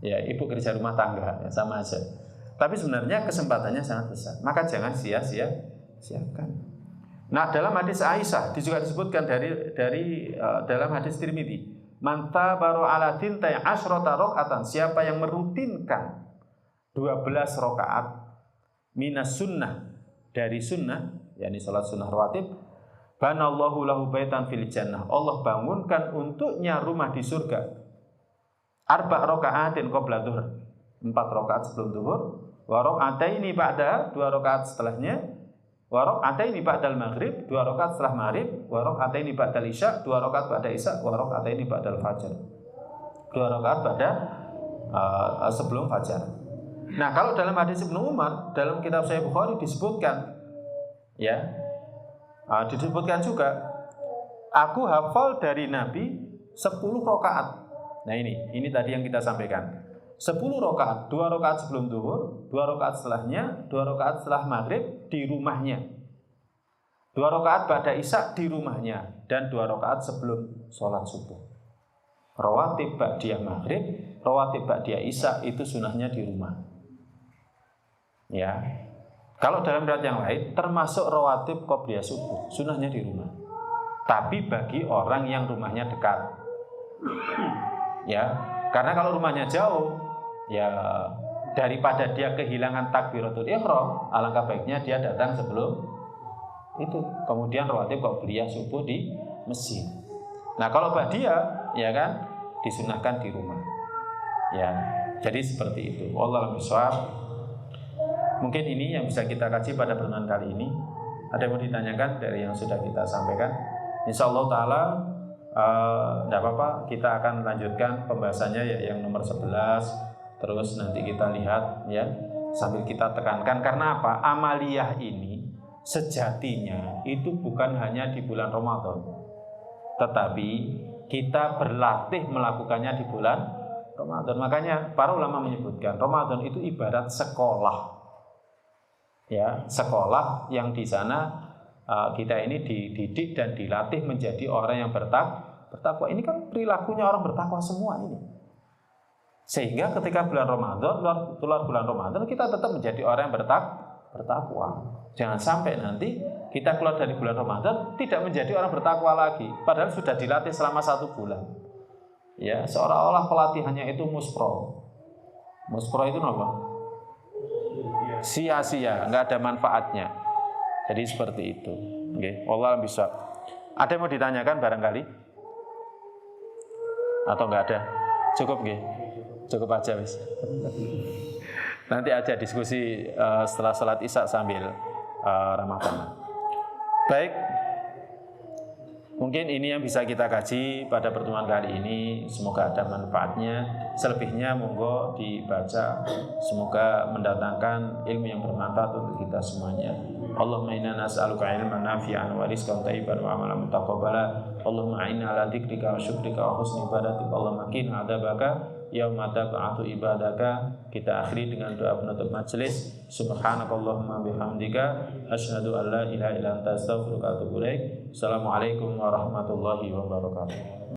ya ibu kerja rumah tangga, ya, sama aja. Tapi sebenarnya kesempatannya sangat besar. Maka jangan sia-siakan. Nah, dalam hadis Aisyah juga disebutkan dari dalam hadis Tirmidzi, "Man tabaru ala tintai asyrata rakaatan." Siapa yang merutinkan 12 rakaat minas sunnah, dari sunnah, yakni salat sunnah rawatib, banallahu lahu baitan fil jannah, Allah bangunkan untuknya rumah di surga. Arba' raka'atin qabla dhuhr, 4 rakaat sebelum zuhur, wa raka'ataini ba'da, 2 rakaat setelahnya, wa raka'ataini ba'dal maghrib, 2 rakaat setelah maghrib, wa raka'ataini ba'dal isya, 2 rakaat ba'da isya, wa raka'ataini ba'dal fajar, 2 rakaat pada sebelum fajar. Nah, kalau dalam hadis Ibnu Umar, dalam kitab Sahih Bukhari disebutkan, ya, disebutkan juga, aku hafal dari Nabi 10 rakaat. Nah, ini tadi yang kita sampaikan. 10 rakaat, 2 rakaat sebelum zuhur, 2 rakaat setelahnya, 2 rakaat setelah maghrib di rumahnya, 2 rakaat ba'da isya di rumahnya, dan 2 rakaat sebelum sholat subuh. Rawatib ba'diyah maghrib, rawatib ba'diyah isya itu sunahnya di rumah. Ya, kalau dalam riwayat yang lain termasuk rawatib qobliyah subuh, sunahnya di rumah. Tapi bagi orang yang rumahnya dekat, ya, karena kalau rumahnya jauh, ya daripada dia kehilangan takbiratul ihram, alangkah baiknya dia datang sebelum itu. Kemudian rawatib qobliyah subuh di masjid. Nah, kalau ba'diyah, ya kan, disunahkan di rumah. Ya, jadi seperti itu. Wallahu a'lam bishawab. Mungkin ini yang bisa kita kaji pada pertemuan kali ini. Ada yang mau ditanyakan dari yang sudah kita sampaikan? Insyaallah taala tidak apa-apa, kita akan lanjutkan pembahasannya ya, yang nomor 11. Terus nanti kita lihat ya, sambil kita tekankan, karena apa? Amaliyah ini sejatinya itu bukan hanya di bulan Ramadan, tetapi kita berlatih melakukannya di bulan Ramadan. Makanya para ulama menyebutkan Ramadan itu ibarat sekolah. Ya, sekolah yang di sana kita ini dididik dan dilatih menjadi orang yang bertakwa. Ini kan perilakunya orang bertakwa semua ini. Sehingga ketika bulan Ramadan, keluar bulan Ramadan, kita tetap menjadi orang yang bertakwa. Jangan sampai nanti kita keluar dari bulan Ramadan tidak menjadi orang bertakwa lagi, padahal sudah dilatih selama 1 bulan. Ya, seolah-olah pelatihannya itu muspro. Muspro itu apa? Sia-sia, nggak ada manfaatnya. Jadi seperti itu. Oke, wallahu bisa. Ada yang mau ditanyakan barangkali? Atau nggak ada? Cukup nggih? Cukup aja wis. Nanti aja diskusi setelah sholat isya sambil Ramadan. Baik. Mungkin ini yang bisa kita kaji pada pertemuan kali ini. Semoga ada manfaatnya. Selebihnya monggo dibaca. Semoga mendatangkan ilmu yang bermanfaat untuk kita semuanya. Allahumma inna nas'aluka ilman nafi'an wa rizqan thayyiban wa amalan mutaqabbala. Allahumma a'inna ala dzikrika wa syukrika wa husni ibadatik. Allahumma qina adzabaka yauma tab'atu ibadaka. Kita akhiri dengan doa penutup majelis. Subhanakallahumma bihamdika asyhadu an la ilaha illa anta astaghfiruka wa atubu ilaik. Assalamualaikum warahmatullahi wabarakatuh.